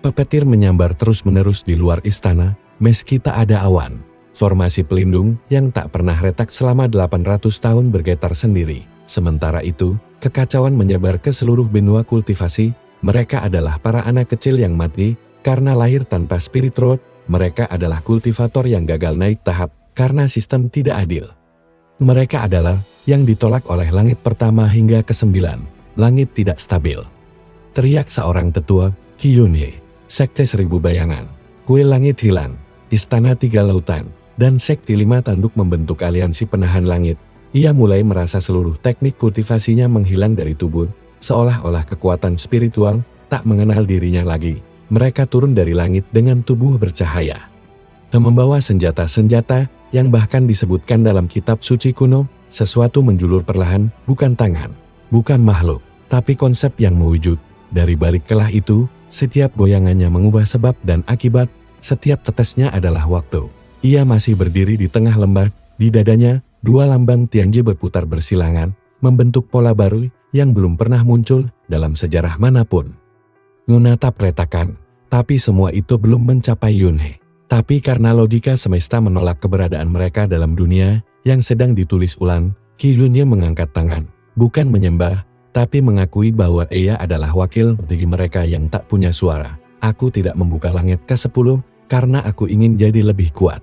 Pepetir menyambar terus-menerus di luar istana, meski tak ada awan. Formasi pelindung yang tak pernah retak selama 800 tahun bergetar sendiri. Sementara itu, kekacauan menyebar ke seluruh benua kultivasi. Mereka adalah para anak kecil yang mati karena lahir tanpa spirit root. Mereka adalah kultivator yang gagal naik tahap karena sistem tidak adil. Mereka adalah yang ditolak oleh langit pertama hingga ke-9. Langit tidak stabil, teriak seorang tetua. Qi Yunhe, sekte 1000 bayangan, kuil langit hilang, istana 3 lautan, dan sekte 5 tanduk membentuk aliansi penahan langit. Ia mulai merasa seluruh teknik kultivasinya menghilang dari tubuh, seolah-olah kekuatan spiritual tak mengenal dirinya lagi. Mereka turun dari langit dengan tubuh bercahaya, membawa senjata-senjata yang bahkan disebutkan dalam kitab suci kuno. Sesuatu menjulur perlahan, bukan tangan, bukan makhluk, tapi konsep yang mewujud. Dari balik kelah itu, setiap goyangannya mengubah sebab dan akibat. Setiap tetesnya adalah waktu. Ia masih berdiri di tengah lembah. Di dadanya, 2 lambang Tianji berputar bersilangan, membentuk pola baru yang belum pernah muncul dalam sejarah manapun. Menatap retakan, tapi semua itu belum mencapai Yunhe. Tapi karena logika semesta menolak keberadaan mereka dalam dunia yang sedang ditulis ulang, Qi Yunhe mengangkat tangan, bukan menyembah, tapi mengakui bahwa ia adalah wakil bagi mereka yang tak punya suara. Aku tidak membuka langit ke-10 karena aku ingin jadi lebih kuat.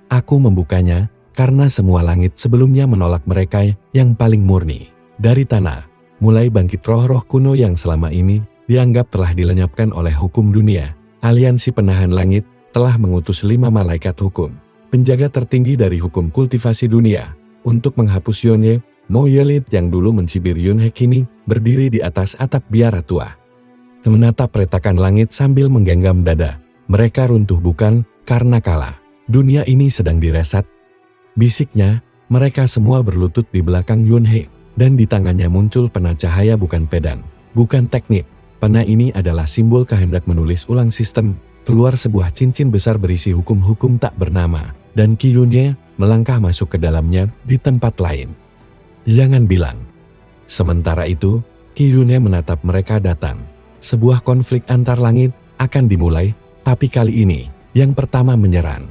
Aku membukanya karena semua langit sebelumnya menolak mereka yang paling murni. Dari tanah, mulai bangkit roh-roh kuno yang selama ini dianggap telah dilenyapkan oleh hukum dunia. Aliansi penahan langit telah mengutus 5 malaikat hukum, penjaga tertinggi dari hukum kultivasi dunia, untuk menghapus Yunhe. Moyelit yang dulu mencibir Yunhe kini berdiri di atas atap biara tua, menatap retakan langit sambil menggenggam dada. Mereka runtuh bukan karena kalah. Dunia ini sedang direset, bisiknya. Mereka semua berlutut di belakang Yunhe, dan di tangannya muncul pena cahaya, bukan pedang, bukan teknik. Pena ini adalah simbol kehendak menulis ulang sistem. Keluar sebuah cincin besar berisi hukum-hukum tak bernama, dan Qi Yunhe melangkah masuk ke dalamnya. Di tempat lain, jangan bilang. Sementara itu, Qi Yunhe menatap mereka datang. Sebuah konflik antar langit akan dimulai, tapi kali ini, yang pertama menyerang.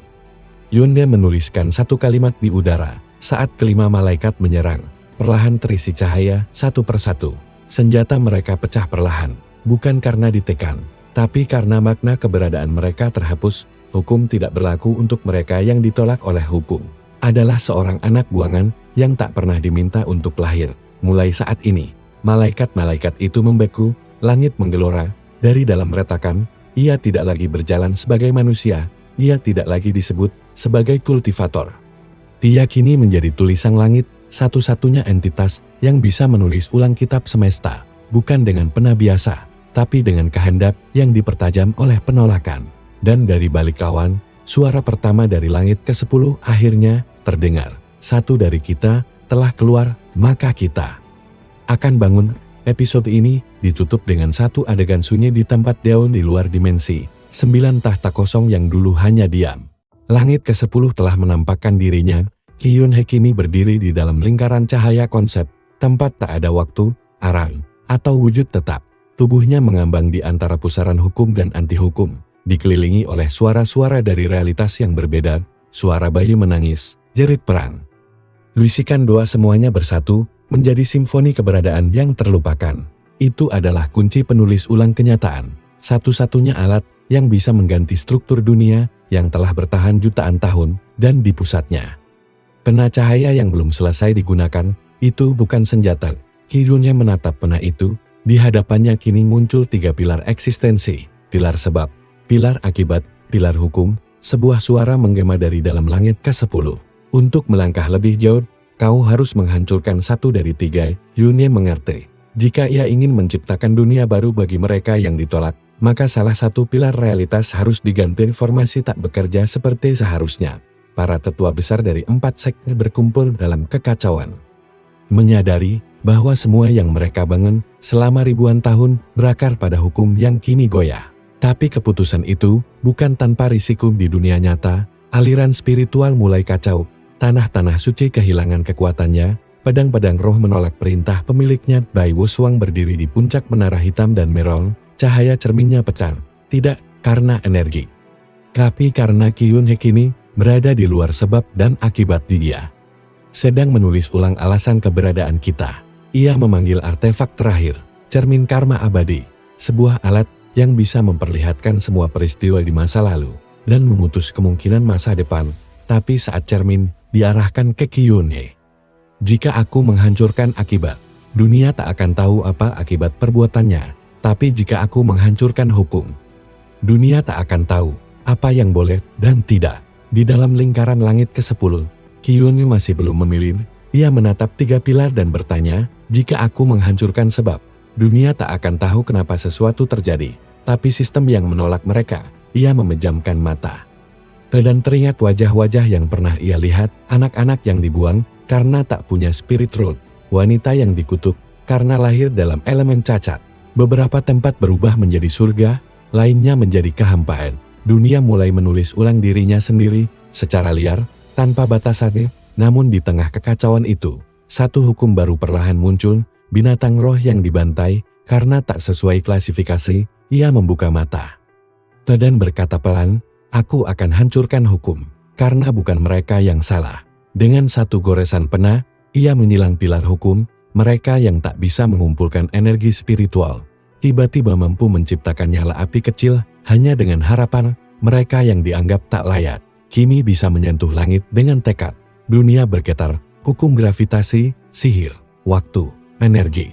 Yunhe menuliskan 1 kalimat di udara. Saat kelima malaikat menyerang, perlahan terisi cahaya satu persatu. Senjata mereka pecah perlahan, bukan karena ditekan, tapi karena makna keberadaan mereka terhapus. Hukum tidak berlaku untuk mereka yang ditolak oleh hukum. Adalah seorang anak buangan yang tak pernah diminta untuk lahir. Mulai saat ini, malaikat-malaikat itu membeku, langit menggelora. Dari dalam retakan, ia tidak lagi berjalan sebagai manusia, ia tidak lagi disebut sebagai kultivator. diyakini menjadi tulisan langit, satu-satunya entitas yang bisa menulis ulang kitab semesta, bukan dengan pena biasa, tapi dengan kehendak yang dipertajam oleh penolakan. Dan dari balik awan, suara pertama dari langit ke-10 akhirnya terdengar. Satu dari kita telah keluar, maka kita akan bangun. Episode ini ditutup dengan satu adegan sunyi di tempat Daeon di luar dimensi. 9 tahta kosong yang dulu hanya diam. Langit ke-10 telah menampakkan dirinya. Ki-yun-hye kini berdiri di dalam lingkaran cahaya konsep, tempat tak ada waktu, arang, atau wujud tetap. Tubuhnya mengambang di antara pusaran hukum dan anti-hukum, dikelilingi oleh suara-suara dari realitas yang berbeda, suara bayi menangis, jerit perang. Bisikan doa semuanya bersatu, menjadi simfoni keberadaan yang terlupakan. Itu adalah kunci penulis ulang kenyataan, satu-satunya alat yang bisa mengganti struktur dunia yang telah bertahan jutaan tahun, dan di pusatnya pena cahaya yang belum selesai digunakan. Itu bukan senjata. Ki-yun-hye menatap pena itu. Di hadapannya kini muncul 3 pilar eksistensi, pilar sebab, pilar akibat, pilar hukum. Sebuah suara menggema dari dalam langit ke-10. Untuk melangkah lebih jauh, kau harus menghancurkan satu dari 3. Yun-hye mengerti. Jika ia ingin menciptakan dunia baru bagi mereka yang ditolak, maka salah satu pilar realitas harus diganti. Formasi tak bekerja seperti seharusnya. Para tetua besar dari 4 sekte berkumpul dalam kekacauan. Menyadari bahwa semua yang mereka bangun selama ribuan tahun berakar pada hukum yang kini goyah. Tapi keputusan itu bukan tanpa risiko di dunia nyata. Aliran spiritual mulai kacau. Tanah-tanah suci kehilangan kekuatannya. Pedang-pedang roh menolak perintah pemiliknya. Bai Wusuang berdiri di puncak menara hitam dan merong. Cahaya cerminnya pecah. Tidak karena energi, tapi karena Ki-yun-hye kini berada di luar sebab dan akibat. Dia sedang menulis ulang alasan keberadaan kita. Ia memanggil artefak terakhir, cermin karma abadi. Sebuah alat yang bisa memperlihatkan semua peristiwa di masa lalu dan memutus kemungkinan masa depan. Tapi saat cermin diarahkan ke Ki-yun-hye, jika aku menghancurkan akibat, dunia tak akan tahu apa akibat perbuatannya. Tapi jika aku menghancurkan hukum, dunia tak akan tahu apa yang boleh dan tidak. Di dalam lingkaran langit ke-10, Ki-yun-hye masih belum memilih. Ia menatap 3 pilar dan bertanya, jika aku menghancurkan sebab, dunia tak akan tahu kenapa sesuatu terjadi. Tapi sistem yang menolak mereka. Ia memejamkan mata dan teringat wajah-wajah yang pernah ia lihat, anak-anak yang dibuang karena tak punya spirit root, wanita yang dikutuk karena lahir dalam elemen cacat. Beberapa tempat berubah menjadi surga, lainnya menjadi kehampaan. Dunia mulai menulis ulang dirinya sendiri, secara liar, tanpa batasan. Namun di tengah kekacauan itu, satu hukum baru perlahan muncul, binatang roh yang dibantai, karena tak sesuai klasifikasi. Ia membuka mata dan berkata pelan, aku akan hancurkan hukum, karena bukan mereka yang salah. Dengan satu goresan pena, ia menyilang pilar hukum. Mereka yang tak bisa mengumpulkan energi spiritual, tiba-tiba mampu menciptakan nyala api kecil, hanya dengan harapan. Mereka yang dianggap tak layak, kini bisa menyentuh langit dengan tekad. Dunia bergetar, hukum gravitasi, sihir, waktu, energi.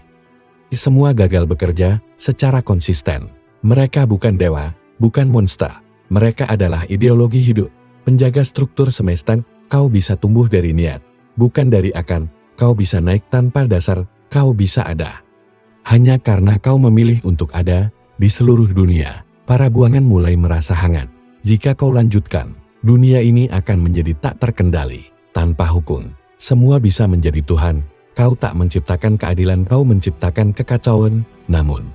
Semua gagal bekerja secara konsisten. Mereka bukan dewa, bukan monster. Mereka adalah ideologi hidup, penjaga struktur semesta. Kau bisa tumbuh dari niat, bukan dari akan. Kau bisa naik tanpa dasar, kau bisa ada hanya karena kau memilih untuk ada. Di seluruh dunia, para buangan mulai merasa hangat. Jika kau lanjutkan, dunia ini akan menjadi tak terkendali. Tanpa hukum, semua bisa menjadi Tuhan. Kau tak menciptakan keadilan, kau menciptakan kekacauan. Namun,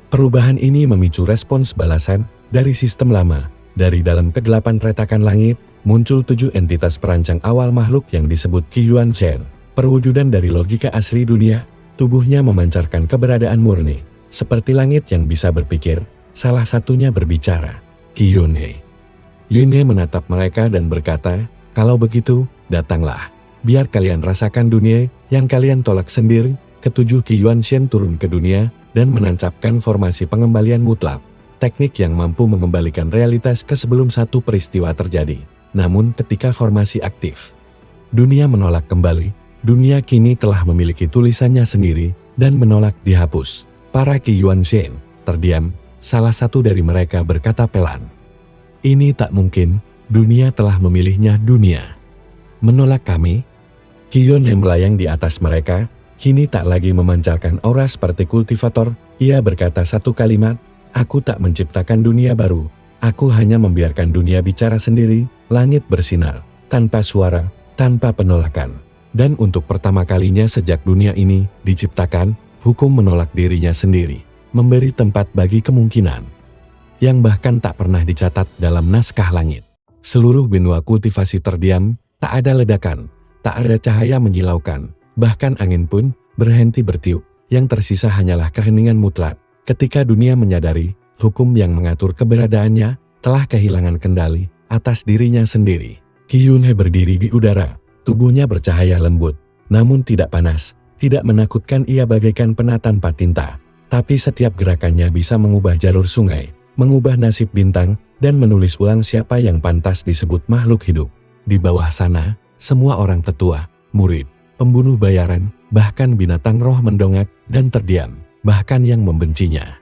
perubahan ini memicu respons balasan dari sistem lama. Dari dalam kegelapan retakan langit, muncul 7 entitas perancang awal makhluk yang disebut Ki-yuan-shen. Perwujudan dari logika asli dunia, tubuhnya memancarkan keberadaan murni. Seperti langit yang bisa berpikir, salah satunya berbicara, Ki-yun-hye. Yun-hye menatap mereka dan berkata, kalau begitu, datanglah. Biar kalian rasakan dunia yang kalian tolak sendiri. Ketujuh Ki-yuan-shen turun ke dunia dan menancapkan formasi pengembalian mutlak. Teknik yang mampu mengembalikan realitas ke sebelum satu peristiwa terjadi. Namun ketika formasi aktif, dunia menolak kembali. Dunia kini telah memiliki tulisannya sendiri dan menolak dihapus. Para Ki-yuan-shen terdiam. Salah satu dari mereka berkata pelan, ini tak mungkin. Dunia telah memilihnya. Dunia menolak kami? Kyone melayang di atas mereka, kini tak lagi memancarkan aura seperti kultivator. Ia berkata satu kalimat, aku tak menciptakan dunia baru. Aku hanya membiarkan dunia bicara sendiri. Langit bersinar, tanpa suara, tanpa penolakan. Dan untuk pertama kalinya sejak dunia ini diciptakan, hukum menolak dirinya sendiri. Memberi tempat bagi kemungkinan yang bahkan tak pernah dicatat dalam naskah langit. Seluruh benua kultivasi terdiam, tak ada ledakan, tak ada cahaya menyilaukan, bahkan angin pun berhenti bertiup. Yang tersisa hanyalah keheningan mutlak. Ketika dunia menyadari, hukum yang mengatur keberadaannya telah kehilangan kendali atas dirinya sendiri. Kyone berdiri di udara, tubuhnya bercahaya lembut, namun tidak panas, tidak menakutkan. Ia bagaikan pena tanpa tinta, tapi setiap gerakannya bisa mengubah jalur sungai, mengubah nasib bintang, dan menulis ulang siapa yang pantas disebut makhluk hidup. Di bawah sana, semua orang tetua, murid, pembunuh bayaran, bahkan binatang roh mendongak dan terdiam, bahkan yang membencinya.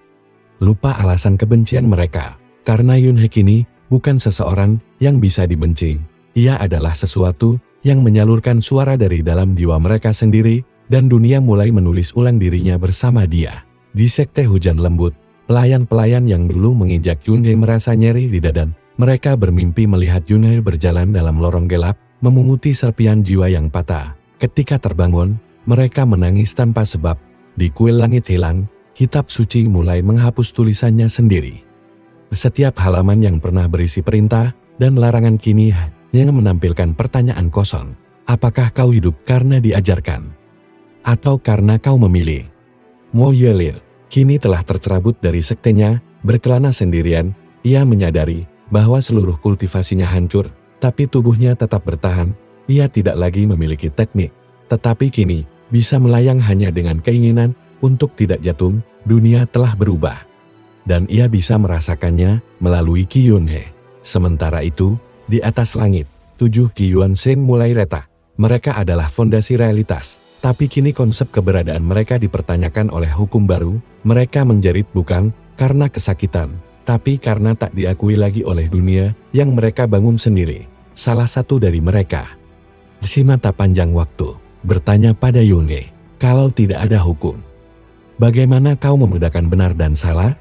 Lupa alasan kebencian mereka, karena Yoonhye kini bukan seseorang yang bisa dibenci. Ia adalah sesuatu yang menyalurkan suara dari dalam jiwa mereka sendiri, dan dunia mulai menulis ulang dirinya bersama dia. Di sekte hujan lembut, pelayan-pelayan yang dulu menginjak Yoonhye merasa nyeri di dada. Mereka bermimpi melihat Yoonhye berjalan dalam lorong gelap, memunguti serpian jiwa yang patah. Ketika terbangun, mereka menangis tanpa sebab. Di kuil langit hilang, kitab suci mulai menghapus tulisannya sendiri. Setiap halaman yang pernah berisi perintah dan larangan kini hanya menampilkan pertanyaan kosong. Apakah kau hidup karena diajarkan? Atau karena kau memilih? Mo Yelir kini telah tercerabut dari sektenya, berkelana sendirian. Ia menyadari bahwa seluruh kultivasinya hancur, tapi tubuhnya tetap bertahan. Ia tidak lagi memiliki teknik, tetapi kini bisa melayang hanya dengan keinginan untuk tidak jatuh. Dunia telah berubah, dan ia bisa merasakannya melalui Kyone. Sementara itu, di atas langit, 7 Kyuan Shin mulai retak. Mereka adalah fondasi realitas, tapi kini konsep keberadaan mereka dipertanyakan oleh hukum baru. Mereka menjerit bukan karena kesakitan, tapi karena tak diakui lagi oleh dunia yang mereka bangun sendiri. Salah satu dari mereka, si mata panjang waktu, bertanya pada Yoonhye, kalau tidak ada hukum, bagaimana kau membedakan benar dan salah?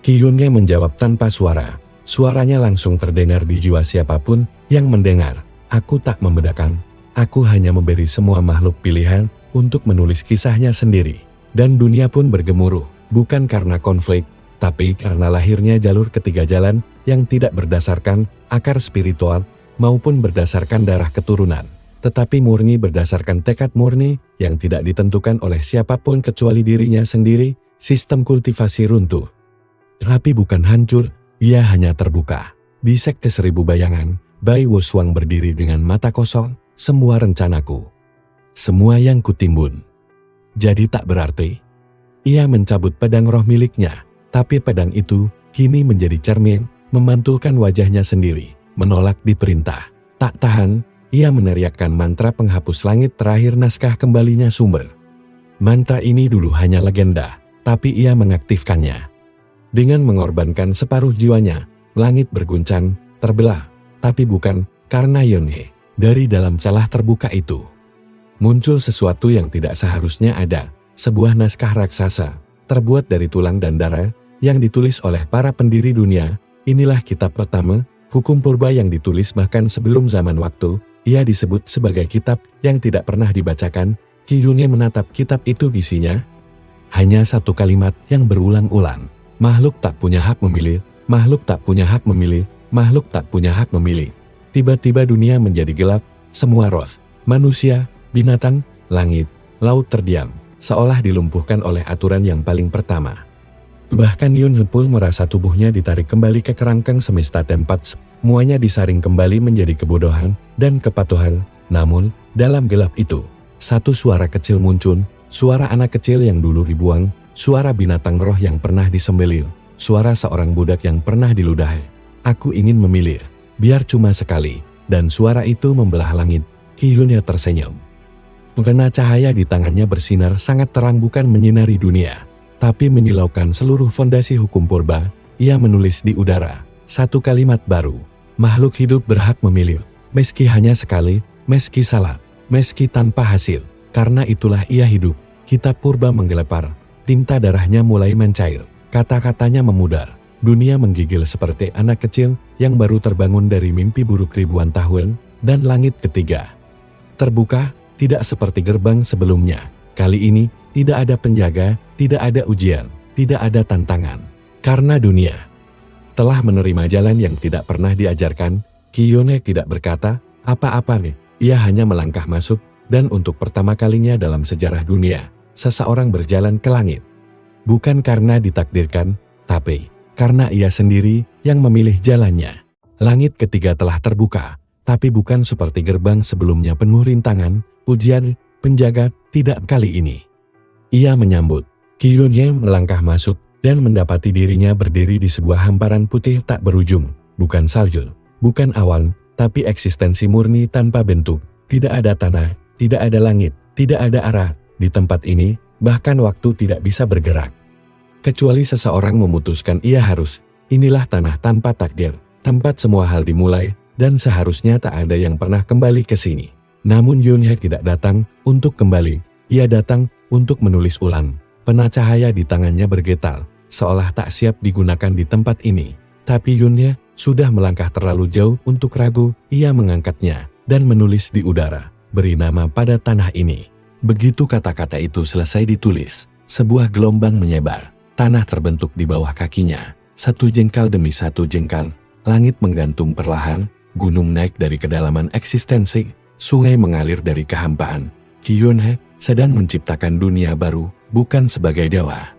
Kyone menjawab tanpa suara. Suaranya langsung terdengar di jiwa siapapun yang mendengar. Aku tak membedakan. Aku hanya memberi semua makhluk pilihan untuk menulis kisahnya sendiri. Dan dunia pun bergemuruh, bukan karena konflik, tapi karena lahirnya jalur ketiga jalan yang tidak berdasarkan akar spiritual maupun berdasarkan darah keturunan, tetapi murni berdasarkan tekad murni yang tidak ditentukan oleh siapapun kecuali dirinya sendiri. Sistem kultivasi runtuh, tapi bukan hancur, ia hanya terbuka. Di sekte 1000 bayangan, Bai Wushuang berdiri dengan mata kosong. Semua rencanaku, semua yang kutimbun, jadi tak berarti. Ia mencabut pedang roh miliknya, tapi pedang itu kini menjadi cermin, memantulkan wajahnya sendiri, menolak diperintah. Tak tahan, ia meneriakkan mantra penghapus langit terakhir naskah kembalinya sumber. Mantra ini dulu hanya legenda, tapi ia mengaktifkannya. Dengan mengorbankan separuh jiwanya, langit berguncang, terbelah, tapi bukan karena Yoonhye. Dari dalam celah terbuka itu, muncul sesuatu yang tidak seharusnya ada, sebuah naskah raksasa, terbuat dari tulang dan darah, yang ditulis oleh para pendiri dunia. Inilah kitab pertama, hukum purba yang ditulis bahkan sebelum zaman waktu. Ia disebut sebagai kitab yang tidak pernah dibacakan. Kyone menatap kitab itu, isinya hanya satu kalimat yang berulang-ulang. Makhluk tak punya hak memilih, makhluk tak punya hak memilih, makhluk tak punya hak memilih. Tiba-tiba dunia menjadi gelap, semua roh, manusia, binatang, langit, laut terdiam, seolah dilumpuhkan oleh aturan yang paling pertama. Bahkan Yoonhye pun merasa tubuhnya ditarik kembali ke kerangkeng semesta tempat, semuanya disaring kembali menjadi kebodohan dan kepatuhan. Namun, dalam gelap itu, satu suara kecil muncul, suara anak kecil yang dulu dibuang, suara binatang roh yang pernah disembelih, suara seorang budak yang pernah diludahi. Aku ingin memilih, biar cuma sekali, dan suara itu membelah langit. Kyone tersenyum. Mengena cahaya di tangannya bersinar sangat terang, bukan menyinari dunia, tapi menyilaukan seluruh fondasi hukum purba. Ia menulis di udara satu kalimat baru. Makhluk hidup berhak memilih, meski hanya sekali, meski salah, meski tanpa hasil. Karena itulah ia hidup. Kitab purba menggelepar, tinta darahnya mulai mencair, kata-katanya memudar. Dunia menggigil seperti anak kecil yang baru terbangun dari mimpi buruk ribuan tahun, dan langit ketiga terbuka, tidak seperti gerbang sebelumnya. Kali ini, tidak ada penjaga, tidak ada ujian, tidak ada tantangan. Karena dunia telah menerima jalan yang tidak pernah diajarkan, Kyone tidak berkata apa-apa nih. Ia hanya melangkah masuk, dan untuk pertama kalinya dalam sejarah dunia, seseorang berjalan ke langit. Bukan karena ditakdirkan, tapi karena ia sendiri yang memilih jalannya. Langit ketiga telah terbuka, tapi bukan seperti gerbang sebelumnya penuh rintangan, ujian, penjaga. Tidak kali ini. Ia menyambut. Kyone melangkah masuk, dan mendapati dirinya berdiri di sebuah hamparan putih tak berujung. Bukan salju, bukan awan, tapi eksistensi murni tanpa bentuk. Tidak ada tanah, tidak ada langit, tidak ada arah. Di tempat ini, bahkan waktu tidak bisa bergerak. Kecuali seseorang memutuskan ia harus. Inilah tanah tanpa takdir, tempat semua hal dimulai, dan seharusnya tak ada yang pernah kembali ke sini. Namun Yunhe tidak datang untuk kembali. Ia datang untuk menulis ulang. Pena cahaya di tangannya bergetar, seolah tak siap digunakan di tempat ini. Tapi Yunhe sudah melangkah terlalu jauh untuk ragu. Ia mengangkatnya dan menulis di udara, beri nama pada tanah ini. Begitu kata-kata itu selesai ditulis, sebuah gelombang menyebar. Tanah terbentuk di bawah kakinya, satu jengkal demi satu jengkal. Langit menggantung perlahan, gunung naik dari kedalaman eksistensi, sungai mengalir dari kehampaan. Kyone sedang menciptakan dunia baru, bukan sebagai dewa,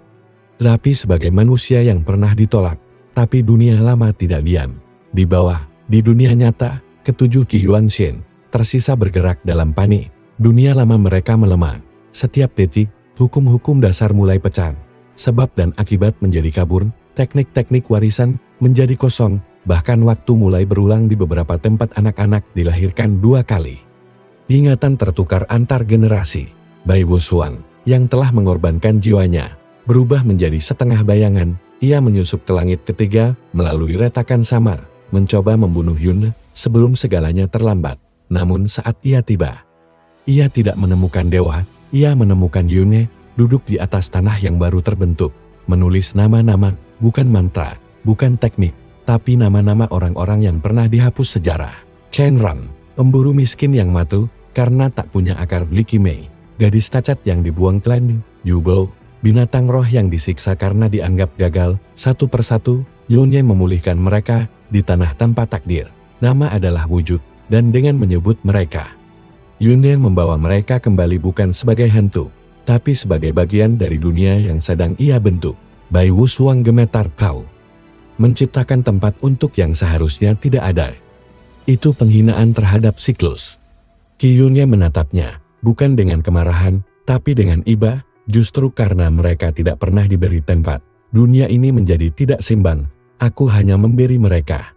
tapi sebagai manusia yang pernah ditolak. Tapi dunia lama tidak diam. Di bawah, di dunia nyata, ketujuh Kyuanshin tersisa bergerak dalam panik. Dunia lama mereka melemah. Setiap detik, hukum-hukum dasar mulai pecah. Sebab dan akibat menjadi kabur, teknik-teknik warisan menjadi kosong. Bahkan waktu mulai berulang di beberapa tempat. Anak-anak dilahirkan 2 kali. Ingatan tertukar antar generasi. Bai Wusuan, yang telah mengorbankan jiwanya, berubah menjadi setengah bayangan. Ia menyusup ke langit ketiga, melalui retakan samar, mencoba membunuh Yun sebelum segalanya terlambat. Namun saat ia tiba, ia tidak menemukan dewa, ia menemukan Yune, duduk di atas tanah yang baru terbentuk, menulis nama-nama, bukan mantra, bukan teknik, tapi nama-nama orang-orang yang pernah dihapus sejarah. Chenran, pemburu miskin yang mati karena tak punya akar. Likimei, gadis cacat yang dibuang klan. Yubo, binatang roh yang disiksa karena dianggap gagal. Satu persatu, Yunhe memulihkan mereka di tanah tanpa takdir. Nama adalah wujud, dan dengan menyebut mereka, Yunhe membawa mereka kembali bukan sebagai hantu, tapi sebagai bagian dari dunia yang sedang ia bentuk. Bai Wusuang gemetar. Kau menciptakan tempat untuk yang seharusnya tidak ada. Itu penghinaan terhadap siklus. Kyune menatapnya, bukan dengan kemarahan, tapi dengan iba. Justru karena mereka tidak pernah diberi tempat, dunia ini menjadi tidak seimbang. Aku hanya memberi mereka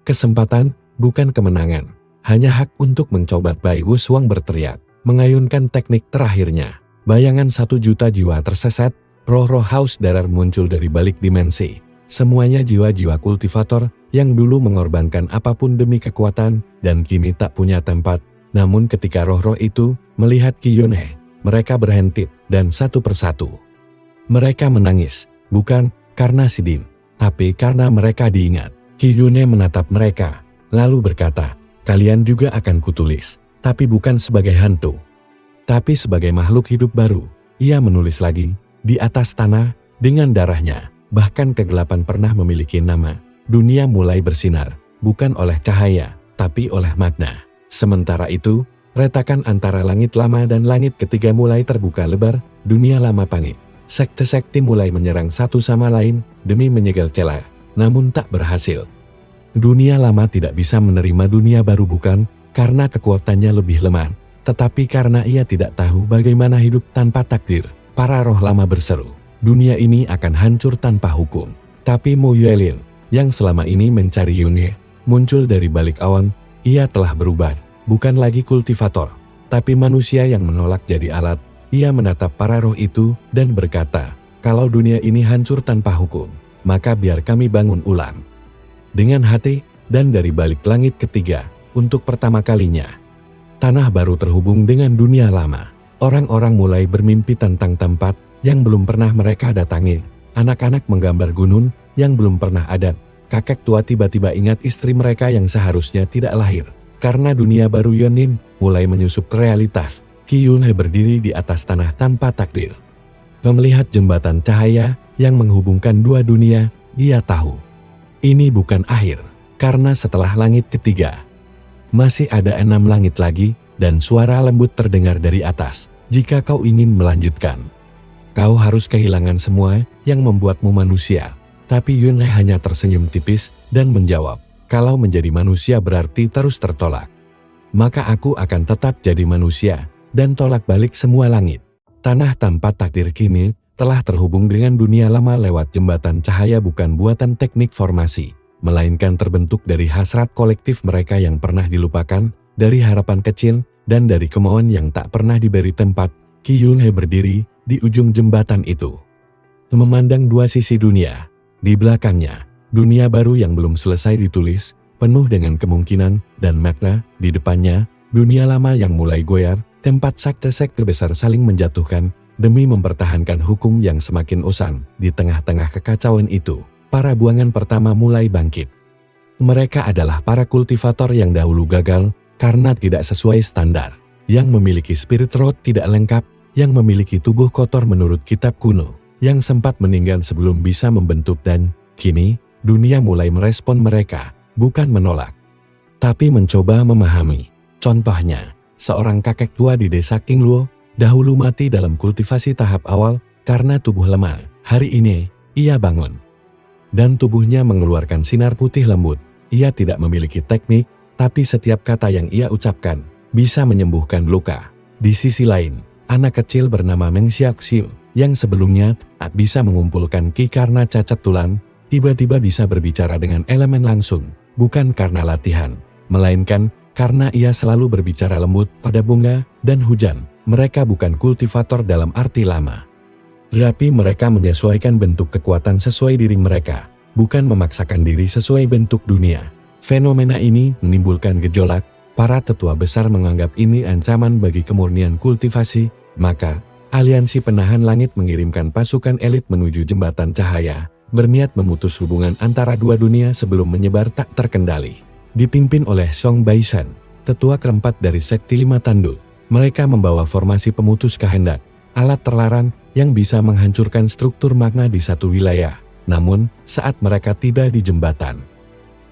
kesempatan, bukan kemenangan. Hanya hak untuk mencoba. Bai Wusuang berteriak, mengayunkan teknik terakhirnya. Bayangan 1 juta jiwa tersesat, roh-roh haus darah muncul dari balik dimensi. Semuanya jiwa-jiwa kultivator yang dulu mengorbankan apapun demi kekuatan dan kini tak punya tempat. Namun ketika roh-roh itu melihat Kyone, mereka berhenti dan satu persatu mereka menangis, bukan karena sedih, tapi karena mereka diingat. Kyone menatap mereka, lalu berkata, kalian juga akan kutulis, tapi bukan sebagai hantu, tapi sebagai makhluk hidup baru. Ia menulis lagi, di atas tanah, dengan darahnya. Bahkan kegelapan pernah memiliki nama. Dunia mulai bersinar, bukan oleh cahaya, tapi oleh makna. Sementara itu, retakan antara langit lama dan langit ketiga mulai terbuka lebar. Dunia lama panik. Sekte-sekte mulai menyerang satu sama lain demi menyegel celah, namun tak berhasil. Dunia lama tidak bisa menerima dunia baru bukan karena kekuatannya lebih lemah, tetapi karena ia tidak tahu bagaimana hidup tanpa takdir. Para roh lama berseru, dunia ini akan hancur tanpa hukum. Tapi Mo Yuelin, yang selama ini mencari Yunhe, muncul dari balik awan. Ia telah berubah, bukan lagi kultivator, tapi manusia yang menolak jadi alat. Ia menatap para roh itu dan berkata, kalau dunia ini hancur tanpa hukum, maka biar kami bangun ulang. Dengan hati, dan dari balik langit ketiga, untuk pertama kalinya. Tanah baru terhubung dengan dunia lama. Orang-orang mulai bermimpi tentang tempat yang belum pernah mereka datangi. Anak-anak menggambar gunung yang belum pernah ada. Kakek tua tiba-tiba ingat istri mereka yang seharusnya tidak lahir. Karena dunia baru Yonin mulai menyusup ke realitas, Qi Yunhe berdiri di atas tanah tanpa takdir. Melihat jembatan cahaya yang menghubungkan dua dunia, ia tahu ini bukan akhir, karena setelah langit ketiga, masih ada 6 langit lagi, dan suara lembut terdengar dari atas. Jika kau ingin melanjutkan, kau harus kehilangan semua yang membuatmu manusia. Tapi Yunhe hanya tersenyum tipis dan menjawab, kalau menjadi manusia berarti terus tertolak, maka aku akan tetap jadi manusia, dan tolak balik semua langit. Tanah tanpa takdir kini telah terhubung dengan dunia lama lewat jembatan cahaya bukan buatan teknik formasi, melainkan terbentuk dari hasrat kolektif mereka yang pernah dilupakan, dari harapan kecil, dan dari kemauan yang tak pernah diberi tempat. Qi Yunhe berdiri di ujung jembatan itu, memandang dua sisi dunia. Di belakangnya, dunia baru yang belum selesai ditulis, penuh dengan kemungkinan dan makna. Di depannya, dunia lama yang mulai goyah, tempat sekte-sekte besar saling menjatuhkan demi mempertahankan hukum yang semakin usang. Di tengah-tengah kekacauan itu, para buangan pertama mulai bangkit. Mereka adalah para kultivator yang dahulu gagal karena tidak sesuai standar, yang memiliki spirit root tidak lengkap, yang memiliki tubuh kotor menurut kitab kuno, yang sempat meninggal sebelum bisa membentuk, dan kini dunia mulai merespon mereka, bukan menolak, tapi mencoba memahami. Contohnya, seorang kakek tua di desa Qingluo dahulu mati dalam kultivasi tahap awal karena tubuh lemah. Hari ini, ia bangun, dan tubuhnya mengeluarkan sinar putih lembut. Ia tidak memiliki teknik, tapi setiap kata yang ia ucapkan bisa menyembuhkan luka. Di sisi lain, anak kecil bernama Meng Xiaoxiu yang sebelumnya tak bisa mengumpulkan ki karena cacat tulang, tiba-tiba bisa berbicara dengan elemen langsung, bukan karena latihan, melainkan karena ia selalu berbicara lembut pada bunga dan hujan. Mereka bukan kultivator dalam arti lama, tapi mereka menyesuaikan bentuk kekuatan sesuai diri mereka, bukan memaksakan diri sesuai bentuk dunia. Fenomena ini menimbulkan gejolak. Para tetua besar menganggap ini ancaman bagi kemurnian kultivasi, maka aliansi penahan langit mengirimkan pasukan elit menuju jembatan cahaya, berniat memutus hubungan antara dua dunia sebelum menyebar tak terkendali. Dipimpin oleh Song Baishan, tetua keempat dari sekte lima tanduk, mereka membawa formasi pemutus kehendak, alat terlarang yang bisa menghancurkan struktur magma di satu wilayah. Namun, saat mereka tiba di jembatan,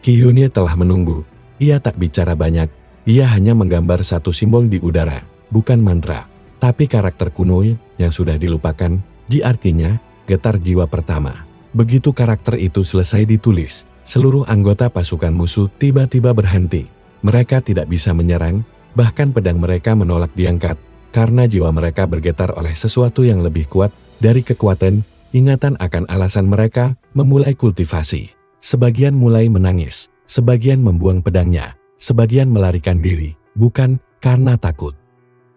Qi Yunhe telah menunggu. Ia tak bicara banyak, ia hanya menggambar satu simbol di udara, bukan mantra, tapi karakter kuno yang sudah dilupakan. Ji artinya, getar jiwa pertama. Begitu karakter itu selesai ditulis, seluruh anggota pasukan musuh tiba-tiba berhenti. Mereka tidak bisa menyerang, bahkan pedang mereka menolak diangkat, karena jiwa mereka bergetar oleh sesuatu yang lebih kuat dari kekuatan, ingatan akan alasan mereka memulai kultivasi. Sebagian mulai menangis, sebagian membuang pedangnya, sebagian melarikan diri, bukan karena takut,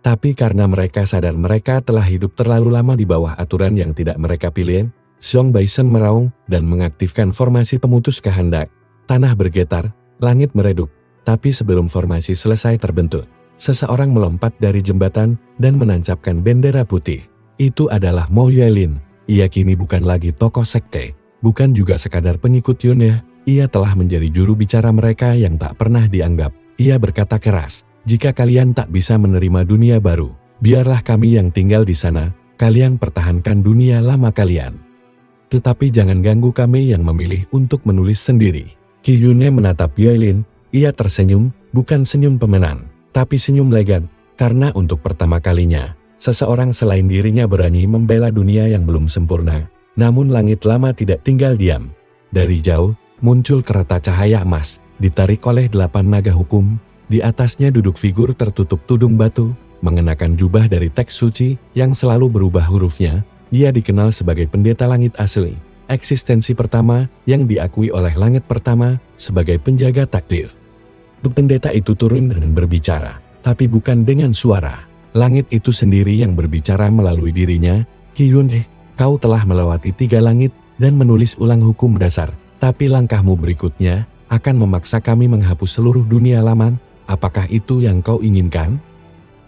tapi karena mereka sadar mereka telah hidup terlalu lama di bawah aturan yang tidak mereka pilih. Song Baishan meraung dan mengaktifkan formasi pemutus kehendak. Tanah bergetar, langit meredup, tapi sebelum formasi selesai terbentuk, seseorang melompat dari jembatan dan menancapkan bendera putih. Itu adalah Mo Yuelin. Ia kini bukan lagi tokoh sekte, bukan juga sekadar pengikut Yunhe. Ia telah menjadi juru bicara mereka yang tak pernah dianggap. Ia berkata keras, jika kalian tak bisa menerima dunia baru, biarlah kami yang tinggal di sana. Kalian pertahankan dunia lama kalian, tetapi jangan ganggu kami yang memilih untuk menulis sendiri. Qi Yunhe menatap Yuelin. Ia tersenyum, bukan senyum pemenang, tapi senyum elegan, karena untuk pertama kalinya, seseorang selain dirinya berani membela dunia yang belum sempurna. Namun langit lama tidak tinggal diam. Dari jauh, muncul kereta cahaya emas, ditarik oleh 8 naga hukum. Di atasnya duduk figur tertutup tudung batu, mengenakan jubah dari teks suci yang selalu berubah hurufnya. Dia dikenal sebagai pendeta langit asli, eksistensi pertama yang diakui oleh langit pertama sebagai penjaga takdir. Pendeta itu turun dan berbicara, tapi bukan dengan suara. Langit itu sendiri yang berbicara melalui dirinya. Qi Yunhe, kau telah melewati 3 langit dan menulis ulang hukum dasar, tapi langkahmu berikutnya akan memaksa kami menghapus seluruh dunia lama. apakah itu yang kau inginkan?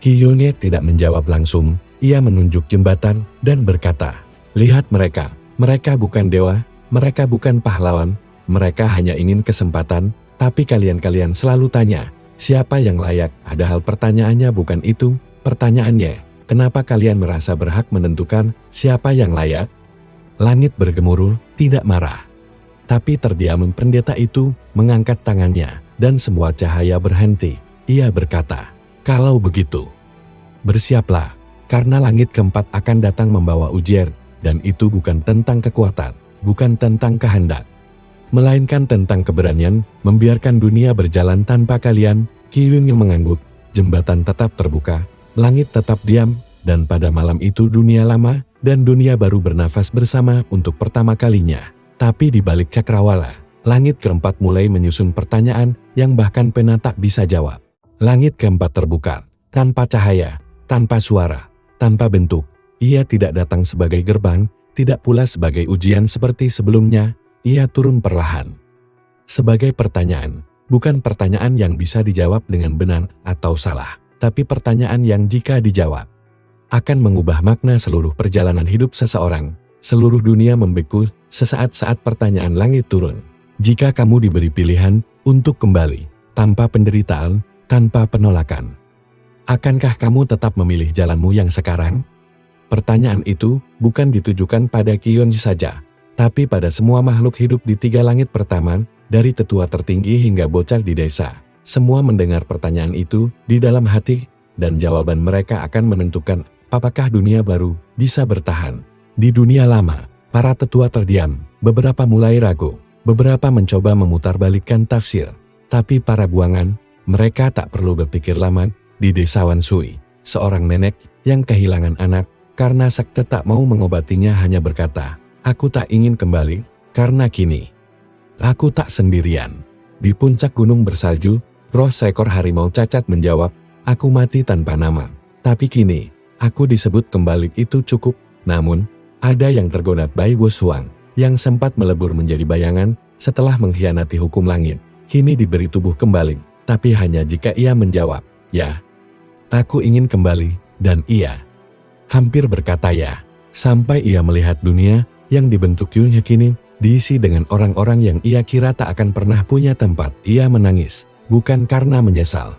Kyone tidak menjawab langsung, ia menunjuk jembatan dan berkata, lihat mereka bukan dewa, mereka bukan pahlawan, mereka hanya ingin kesempatan, tapi kalian selalu tanya, siapa yang layak? Padahal pertanyaannya bukan itu, pertanyaannya, kenapa kalian merasa berhak menentukan siapa yang layak? Langit bergemuruh, tidak marah. Tapi terdiam pendeta itu mengangkat tangannya, dan semua cahaya berhenti. Ia berkata, kalau begitu, bersiaplah, karena langit keempat akan datang membawa ujian, dan itu bukan tentang kekuatan, bukan tentang kehendak, melainkan tentang keberanian, membiarkan dunia berjalan tanpa kalian. Kyone mengangguk, jembatan tetap terbuka, langit tetap diam, dan pada malam itu dunia lama dan dunia baru bernafas bersama untuk pertama kalinya. Tapi di balik cakrawala, langit keempat mulai menyusun pertanyaan yang bahkan pena tak bisa jawab. Langit keempat terbuka, tanpa cahaya, tanpa suara, tanpa bentuk. Ia tidak datang sebagai gerbang, tidak pula sebagai ujian seperti sebelumnya. Ia turun perlahan. Sebagai pertanyaan, bukan pertanyaan yang bisa dijawab dengan benar atau salah, tapi pertanyaan yang jika dijawab, akan mengubah makna seluruh perjalanan hidup seseorang. Seluruh dunia membeku sesaat saat pertanyaan langit turun. Jika kamu diberi pilihan untuk kembali, tanpa penderitaan, tanpa penolakan, akankah kamu tetap memilih jalanmu yang sekarang? Pertanyaan itu bukan ditujukan pada Kyone saja, tapi pada semua makhluk hidup di tiga langit pertama, dari tetua tertinggi hingga bocah di desa. Semua mendengar pertanyaan itu di dalam hati, dan jawaban mereka akan menentukan apakah dunia baru bisa bertahan. Di dunia lama, para tetua terdiam, beberapa mulai ragu, beberapa mencoba memutarbalikkan tafsir. Tapi para buangan, mereka tak perlu berpikir lama. Di desa Wansui, seorang nenek yang kehilangan anak, karena sakte tak mau mengobatinya hanya berkata, aku tak ingin kembali, karena kini aku tak sendirian. Di puncak gunung bersalju, roh seekor harimau cacat menjawab, aku mati tanpa nama, tapi kini aku disebut kembali, itu cukup. Namun, ada yang tergoda Bai Wusuang, yang sempat melebur menjadi bayangan setelah mengkhianati hukum langit. Kini diberi tubuh kembali, tapi hanya jika ia menjawab, ya, aku ingin kembali, dan ia hampir berkata ya, sampai ia melihat dunia yang dibentuk Kyone kini diisi dengan orang-orang yang ia kira tak akan pernah punya tempat. Ia menangis, bukan karena menyesal,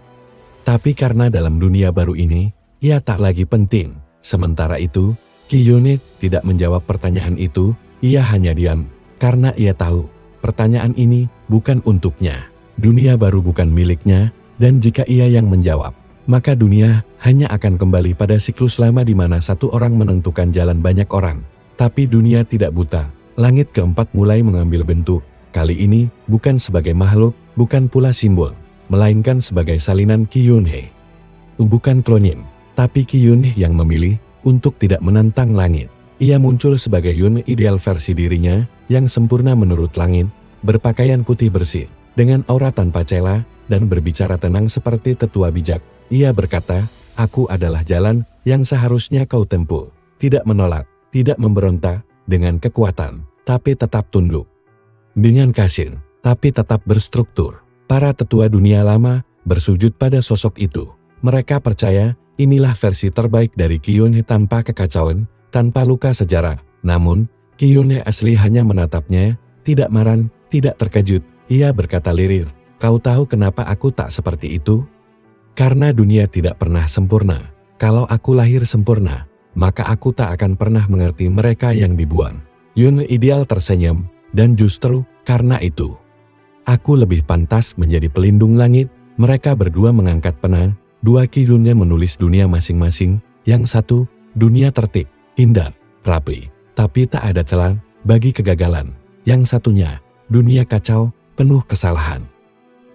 tapi karena dalam dunia baru ini, ia tak lagi penting. Sementara itu, Kyone tidak menjawab pertanyaan itu, ia hanya diam, karena ia tahu, pertanyaan ini bukan untuknya. Dunia baru bukan miliknya, dan jika ia yang menjawab, maka dunia hanya akan kembali pada siklus lama di mana satu orang menentukan jalan banyak orang. Tapi dunia tidak buta, langit keempat mulai mengambil bentuk, kali ini bukan sebagai makhluk, bukan pula simbol, melainkan sebagai salinan Kyone. Bukan klonim, tapi Kyone yang memilih untuk tidak menantang langit. Ia muncul sebagai Kyone ideal versi dirinya, yang sempurna menurut langit, berpakaian putih bersih, dengan aura tanpa cela, dan berbicara tenang seperti tetua bijak. Ia berkata, aku adalah jalan yang seharusnya kau tempuh. Tidak menolak, tidak memberontak, dengan kekuatan, tapi tetap tunduk. Dengan kasih, tapi tetap berstruktur. Para tetua dunia lama bersujud pada sosok itu. Mereka percaya, inilah versi terbaik dari Kyone tanpa kekacauan, tanpa luka sejarah. Namun, Kyone asli hanya menatapnya, tidak marah, tidak terkejut. Ia berkata lirir, kau tahu kenapa aku tak seperti itu? Karena dunia tidak pernah sempurna. Kalau aku lahir sempurna, maka aku tak akan pernah mengerti mereka yang dibuang. Kyone ideal tersenyum, dan justru karena itu, aku lebih pantas menjadi pelindung langit. Mereka berdua mengangkat pena. Dua Kyone menulis dunia masing-masing, yang satu, dunia tertib, indah, rapi, tapi tak ada celah bagi kegagalan. Yang satunya, dunia kacau, penuh kesalahan,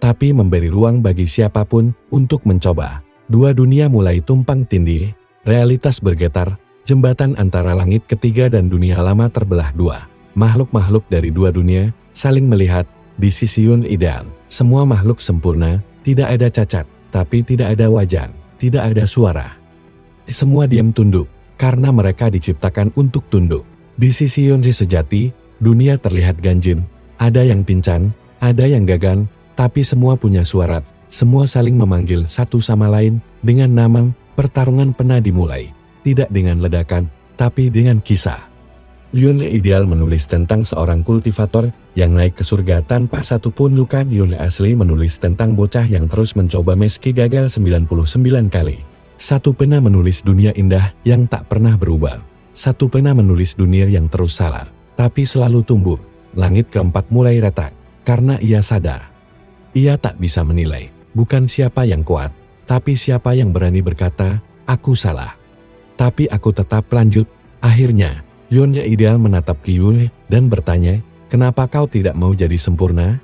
tapi memberi ruang bagi siapapun untuk mencoba. Dua dunia mulai tumpang tindih, realitas bergetar, jembatan antara langit ketiga dan dunia lama terbelah dua. Makhluk-makhluk dari dua dunia saling melihat. Di sisi Kyone ideal, semua makhluk sempurna, tidak ada cacat, tapi tidak ada wajah, tidak ada suara. Semua diam tunduk, karena mereka diciptakan untuk tunduk. Di sisi Kyone sejati, dunia terlihat ganjil, ada yang pincang, ada yang gagal, tapi semua punya suara. Semua saling memanggil satu sama lain dengan nama. Pertarungan pernah dimulai, tidak dengan ledakan, tapi dengan kisah. Yunle ideal menulis tentang seorang kultivator yang naik ke surga tanpa satupun luka. Yunle asli menulis tentang bocah yang terus mencoba meski gagal 99 kali. Satu pena menulis dunia indah yang tak pernah berubah. Satu pena menulis dunia yang terus salah, tapi selalu tumbuh. Langit keempat mulai retak, karena ia sadar. Ia tak bisa menilai, bukan siapa yang kuat, tapi siapa yang berani berkata, aku salah. Tapi aku tetap lanjut. Akhirnya, Yunle ideal menatap Yunle dan bertanya, kenapa kau tidak mau jadi sempurna?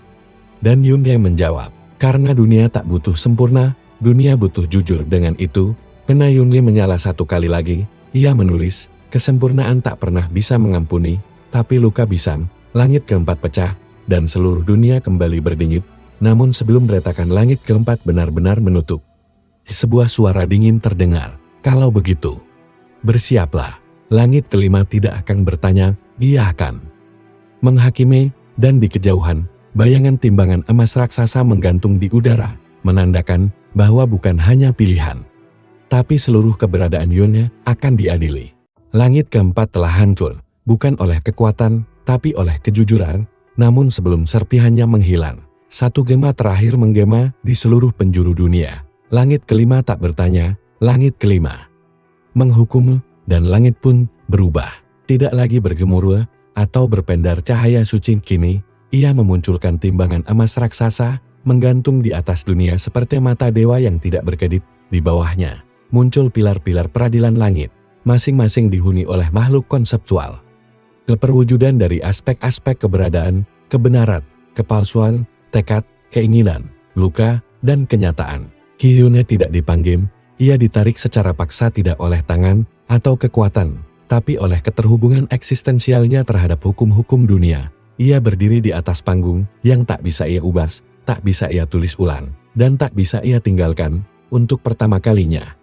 Dan Yunle menjawab, karena dunia tak butuh sempurna, dunia butuh jujur. Dengan itu, pena Yunle menyala satu kali lagi. Ia menulis, kesempurnaan tak pernah bisa mengampuni, tapi luka bisa. Langit keempat pecah, dan seluruh dunia kembali berdenyut. Namun sebelum retakan langit keempat benar-benar menutup, sebuah suara dingin terdengar, kalau begitu, bersiaplah. Langit kelima tidak akan bertanya, dia akan menghakimi. Dan di kejauhan, bayangan timbangan emas raksasa menggantung di udara, menandakan bahwa bukan hanya pilihan, tapi seluruh keberadaan Yunle akan diadili. Langit keempat telah hancur, bukan oleh kekuatan, tapi oleh kejujuran. Namun sebelum serpihannya menghilang, satu gema terakhir menggema di seluruh penjuru dunia. Langit kelima tak bertanya, langit kelima menghukum. Dan langit pun berubah, tidak lagi bergemuruh atau berpendar cahaya suci. Kini, ia memunculkan timbangan emas raksasa, menggantung di atas dunia seperti mata dewa yang tidak berkedip. Di bawahnya, muncul pilar-pilar peradilan langit, masing-masing dihuni oleh makhluk konseptual. Keperwujudan dari aspek-aspek keberadaan, kebenaran, kepalsuan, tekad, keinginan, luka, dan kenyataan. Yunle tidak dipanggil, ia ditarik secara paksa tidak oleh tangan atau kekuatan, tapi oleh keterhubungan eksistensialnya terhadap hukum-hukum dunia. Ia berdiri di atas panggung yang tak bisa ia ubah, tak bisa ia tulis ulang, dan tak bisa ia tinggalkan. Untuk pertama kalinya,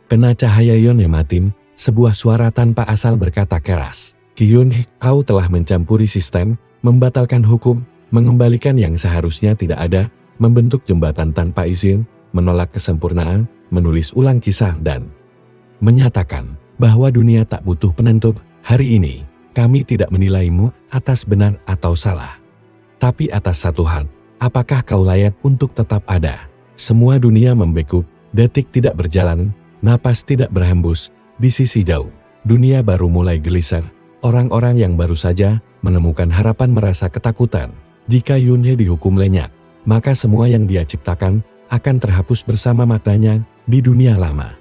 kena cahaya Yunle matin, sebuah suara tanpa asal berkata keras, Yunle, kau telah mencampuri sistem, membatalkan hukum, mengembalikan yang seharusnya tidak ada, membentuk jembatan tanpa izin, menolak kesempurnaan, menulis ulang kisah dan menyatakan bahwa dunia tak butuh penentu. Hari ini, kami tidak menilaimu atas benar atau salah, tapi atas satu hal, apakah kau layak untuk tetap ada? Semua dunia membeku, detik tidak berjalan, napas tidak berhembus. Di sisi jauh, dunia baru mulai gelisah. Orang-orang yang baru saja menemukan harapan merasa ketakutan. Jika Yunle dihukum lenyap, maka semua yang dia ciptakan akan terhapus bersama maknanya di dunia lama.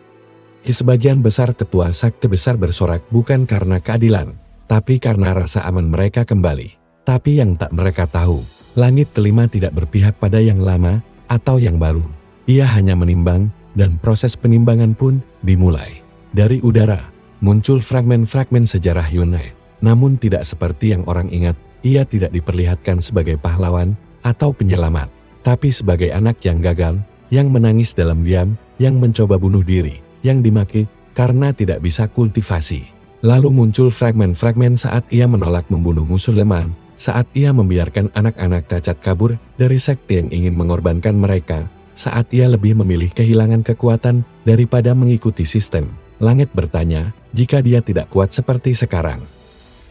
Sebagian besar ketua sakti besar bersorak bukan karena keadilan, tapi karena rasa aman mereka kembali. Tapi yang tak mereka tahu, langit kelima tidak berpihak pada yang lama atau yang baru. Ia hanya menimbang, dan proses penimbangan pun dimulai. Dari udara, muncul fragmen-fragmen sejarah Yunle. Namun tidak seperti yang orang ingat, ia tidak diperlihatkan sebagai pahlawan atau penyelamat, tapi sebagai anak yang gagal, yang menangis dalam diam, yang mencoba bunuh diri, yang dimaki karena tidak bisa kultivasi. Lalu muncul fragmen-fragmen saat ia menolak membunuh musuh lemah, saat ia membiarkan anak-anak cacat kabur dari sekte yang ingin mengorbankan mereka, saat ia lebih memilih kehilangan kekuatan daripada mengikuti sistem. Langit bertanya, jika dia tidak kuat seperti sekarang,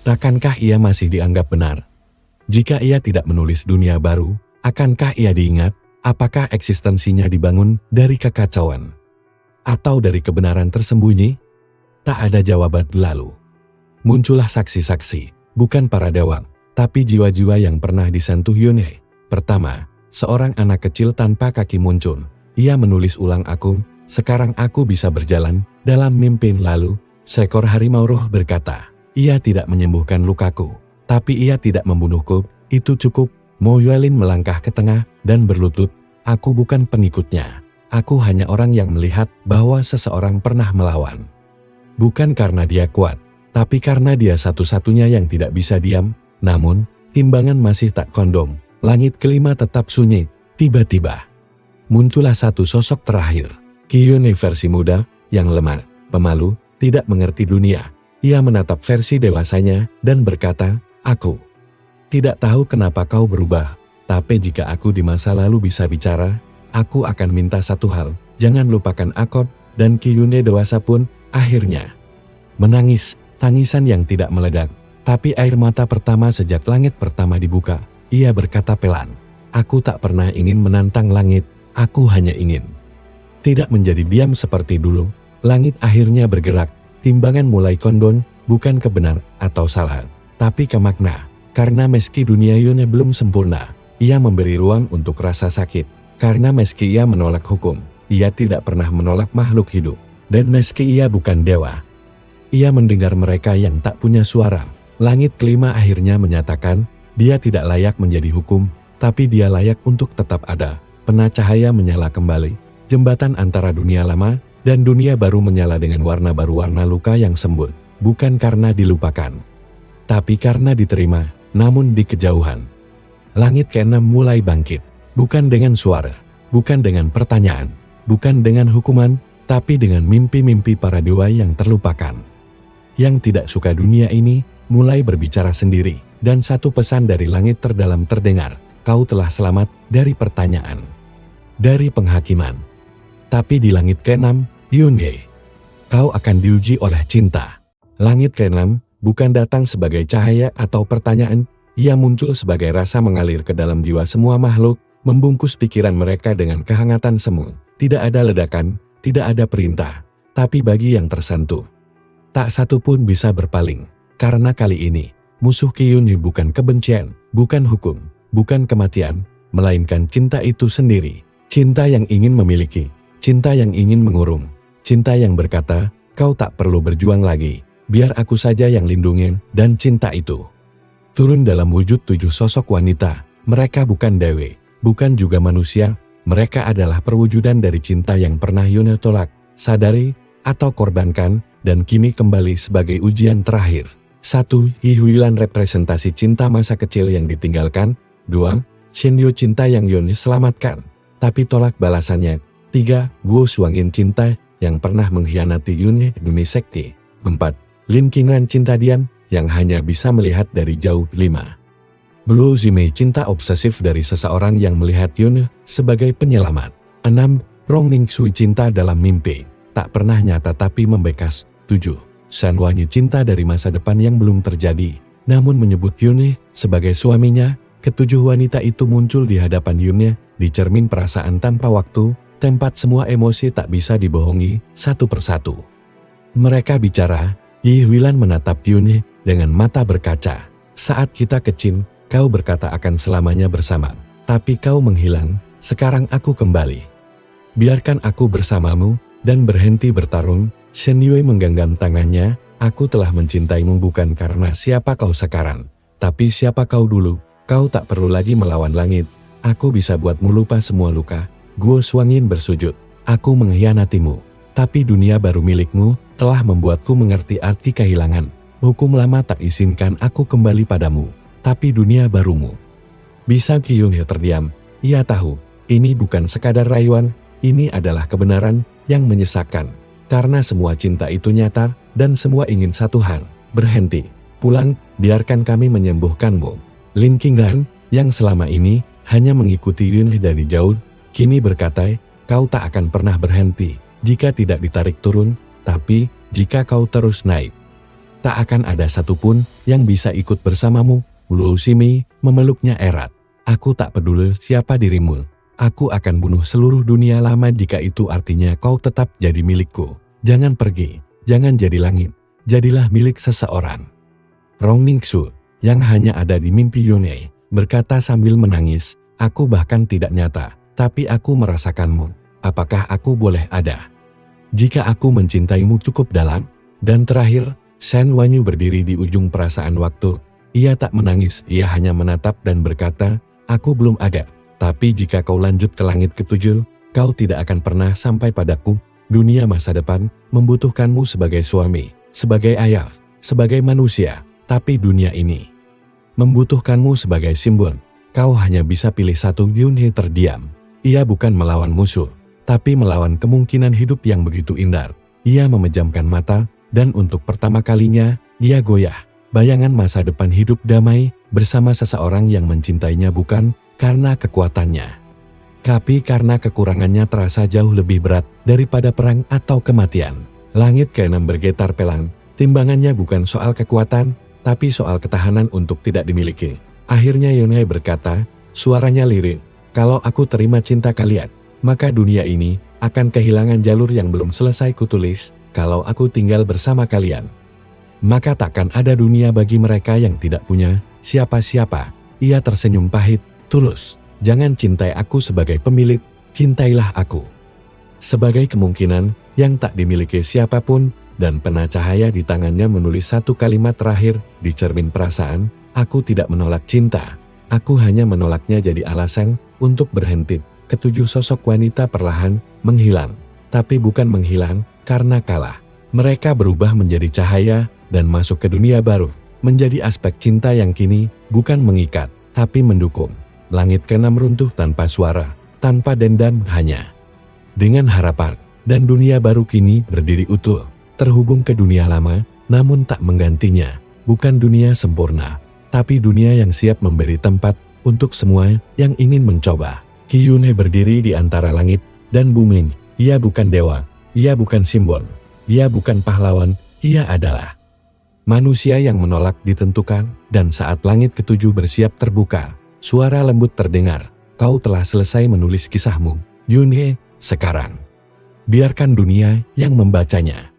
akankah ia masih dianggap benar? Jika ia tidak menulis dunia baru, akankah ia diingat? Apakah eksistensinya dibangun dari kekacauan atau dari kebenaran tersembunyi? Tak ada jawaban. Lalu muncullah saksi-saksi, bukan para dewa, tapi jiwa-jiwa yang pernah disentuh Yunle. Pertama, seorang anak kecil tanpa kaki muncul. Ia menulis ulang, aku, sekarang aku bisa berjalan dalam mimpi. Lalu, seekor harimau roh berkata, ia tidak menyembuhkan lukaku, tapi ia tidak membunuhku, itu cukup. Mo Yuelin melangkah ke tengah dan berlutut, aku bukan pengikutnya. Aku hanya orang yang melihat bahwa seseorang pernah melawan. Bukan karena dia kuat, tapi karena dia satu-satunya yang tidak bisa diam. Namun, timbangan masih tak kondom. Langit kelima tetap sunyi. Tiba-tiba, muncullah satu sosok terakhir. Yunle versi muda, yang lemah, pemalu, tidak mengerti dunia. Ia menatap versi dewasanya dan berkata, aku tidak tahu kenapa kau berubah, tapi jika aku di masa lalu bisa bicara, Aku akan minta satu hal, jangan lupakan Akot, dan Ki Yune dewasa pun, akhirnya menangis, tangisan yang tidak meledak, tapi air mata pertama sejak langit pertama dibuka. Ia berkata pelan, aku tak pernah ingin menantang langit, aku hanya ingin tidak menjadi diam seperti dulu. Langit akhirnya bergerak, timbangan mulai kondon, bukan ke benar atau salah, tapi ke makna. Karena meski dunia Yune belum sempurna, ia memberi ruang untuk rasa sakit. Karena meski ia menolak hukum, ia tidak pernah menolak makhluk hidup. Dan meski ia bukan dewa, ia mendengar mereka yang tak punya suara. Langit kelima akhirnya menyatakan, dia tidak layak menjadi hukum, tapi dia layak untuk tetap ada. Pena cahaya menyala kembali. Jembatan antara dunia lama dan dunia baru menyala dengan warna baru, warna luka yang sembuh. Bukan karena dilupakan, tapi karena diterima, namun di kejauhan. Langit keenam mulai bangkit. Bukan dengan suara, bukan dengan pertanyaan, bukan dengan hukuman, tapi dengan mimpi-mimpi para dewa yang terlupakan. Yang tidak suka dunia ini, mulai berbicara sendiri. Dan satu pesan dari langit terdalam terdengar, kau telah selamat dari pertanyaan, dari penghakiman. Tapi di langit keenam, Yune, kau akan diuji oleh cinta. Langit keenam bukan datang sebagai cahaya atau pertanyaan, ia muncul sebagai rasa mengalir ke dalam jiwa semua makhluk, membungkus pikiran mereka dengan kehangatan semu. Tidak ada ledakan, tidak ada perintah, tapi bagi yang tersentuh, tak satu pun bisa berpaling. Karena kali ini, musuh Ki Yune bukan kebencian, bukan hukum, bukan kematian, melainkan cinta itu sendiri. Cinta yang ingin memiliki, cinta yang ingin mengurung, cinta yang berkata, kau tak perlu berjuang lagi, biar aku saja yang lindungin. Dan cinta itu turun dalam wujud 7 sosok wanita. Mereka bukan dewi, bukan juga manusia, mereka adalah perwujudan dari cinta yang pernah Yune tolak, sadari, atau korbankan, dan kini kembali sebagai ujian terakhir. 1. Hihuilan representasi cinta masa kecil yang ditinggalkan. 2. Shinryu cinta yang Yune selamatkan, tapi tolak balasannya. 3. Guo Suangin cinta yang pernah mengkhianati Yune demi sekti. 4. Lin Qingran cinta diam yang hanya bisa melihat dari jauh. 5. Blue Zimei cinta obsesif dari seseorang yang melihat Yune sebagai penyelamat. 6. Rong Ningshui cinta dalam mimpi, tak pernah nyata tapi membekas. 7. Shan Wanyu cinta dari masa depan yang belum terjadi, namun menyebut Yune sebagai suaminya. Ketujuh wanita itu muncul di hadapan Yune, di cermin perasaan tanpa waktu, tempat semua emosi tak bisa dibohongi, satu persatu. Mereka bicara, Yi Huilan menatap Yune dengan mata berkaca. Saat kita kecil, kau berkata akan selamanya bersama, tapi kau menghilang, sekarang aku kembali. Biarkan aku bersamamu, dan berhenti bertarung. Shen Yue menggenggam tangannya, aku telah mencintaimu bukan karena siapa kau sekarang, tapi siapa kau dulu. Kau tak perlu lagi melawan langit, aku bisa buatmu lupa semua luka. Guo Suangin bersujud, aku mengkhianatimu, tapi dunia baru milikmu telah membuatku mengerti arti kehilangan. Hukum lama tak izinkan aku kembali padamu, tapi dunia barumu. Bisa Ki Yune terdiam, ia tahu, ini bukan sekadar rayuan, ini adalah kebenaran yang menyesakkan. Karena semua cinta itu nyata, dan semua ingin satu hal, berhenti, pulang, biarkan kami menyembuhkanmu. Lin Qingran, yang selama ini hanya mengikuti Yune dari jauh, kini berkata, kau tak akan pernah berhenti, jika tidak ditarik turun, tapi jika kau terus naik, tak akan ada satupun yang bisa ikut bersamamu. Lu Ximi memeluknya erat. Aku tak peduli siapa dirimu, aku akan bunuh seluruh dunia lama jika itu artinya kau tetap jadi milikku. Jangan pergi, jangan jadi langit, jadilah milik seseorang. Rong Ningshu, yang hanya ada di mimpi Yune, berkata sambil menangis, aku bahkan tidak nyata, tapi aku merasakanmu. Apakah aku boleh ada? Jika aku mencintaimu cukup dalam? Dan terakhir, Shan Wanyu berdiri di ujung perasaan waktu. Ia tak menangis, ia hanya menatap dan berkata, aku belum ada. Tapi jika kau lanjut ke langit ketujuh, kau tidak akan pernah sampai padaku. Dunia masa depan membutuhkanmu sebagai suami, sebagai ayah, sebagai manusia. Tapi dunia ini membutuhkanmu sebagai simbol. Kau hanya bisa pilih satu. Yune terdiam. Ia bukan melawan musuh, tapi melawan kemungkinan hidup yang begitu indah. Ia memejamkan mata, dan untuk pertama kalinya, dia goyah. Bayangan masa depan hidup damai, bersama seseorang yang mencintainya bukan karena kekuatannya, Tapi karena kekurangannya terasa jauh lebih berat daripada perang atau kematian. Langit ke-6 bergetar pelan, timbangannya bukan soal kekuatan, tapi soal ketahanan untuk tidak dimiliki. Akhirnya Yunhei berkata, suaranya lirih, kalau aku terima cinta kalian, maka dunia ini akan kehilangan jalur yang belum selesai kutulis. Kalau aku tinggal bersama kalian, maka takkan ada dunia bagi mereka yang tidak punya siapa-siapa. Ia tersenyum pahit, tulus. Jangan cintai aku sebagai pemilik, cintailah aku sebagai kemungkinan yang tak dimiliki siapapun. Dan pena cahaya di tangannya menulis satu kalimat terakhir di cermin perasaan, aku tidak menolak cinta. Aku hanya menolaknya jadi alasan untuk berhenti. Ketujuh sosok wanita perlahan menghilang. Tapi bukan menghilang karena kalah. Mereka berubah menjadi cahaya dan masuk ke dunia baru. Menjadi aspek cinta yang kini bukan mengikat, tapi mendukung. Langit ke-6 runtuh tanpa suara, tanpa dendam, hanya dengan harapan. Dan dunia baru kini berdiri utuh. Terhubung ke dunia lama, namun tak menggantinya. Bukan dunia sempurna, tapi dunia yang siap memberi tempat untuk semua yang ingin mencoba. Qi Yunhei berdiri di antara langit dan bumi. Ia bukan dewa, ia bukan simbol, ia bukan pahlawan, ia adalah manusia yang menolak ditentukan. Dan saat langit ke-7 bersiap terbuka, suara lembut terdengar. Kau telah selesai menulis kisahmu, Yunhei. Sekarang biarkan dunia yang membacanya.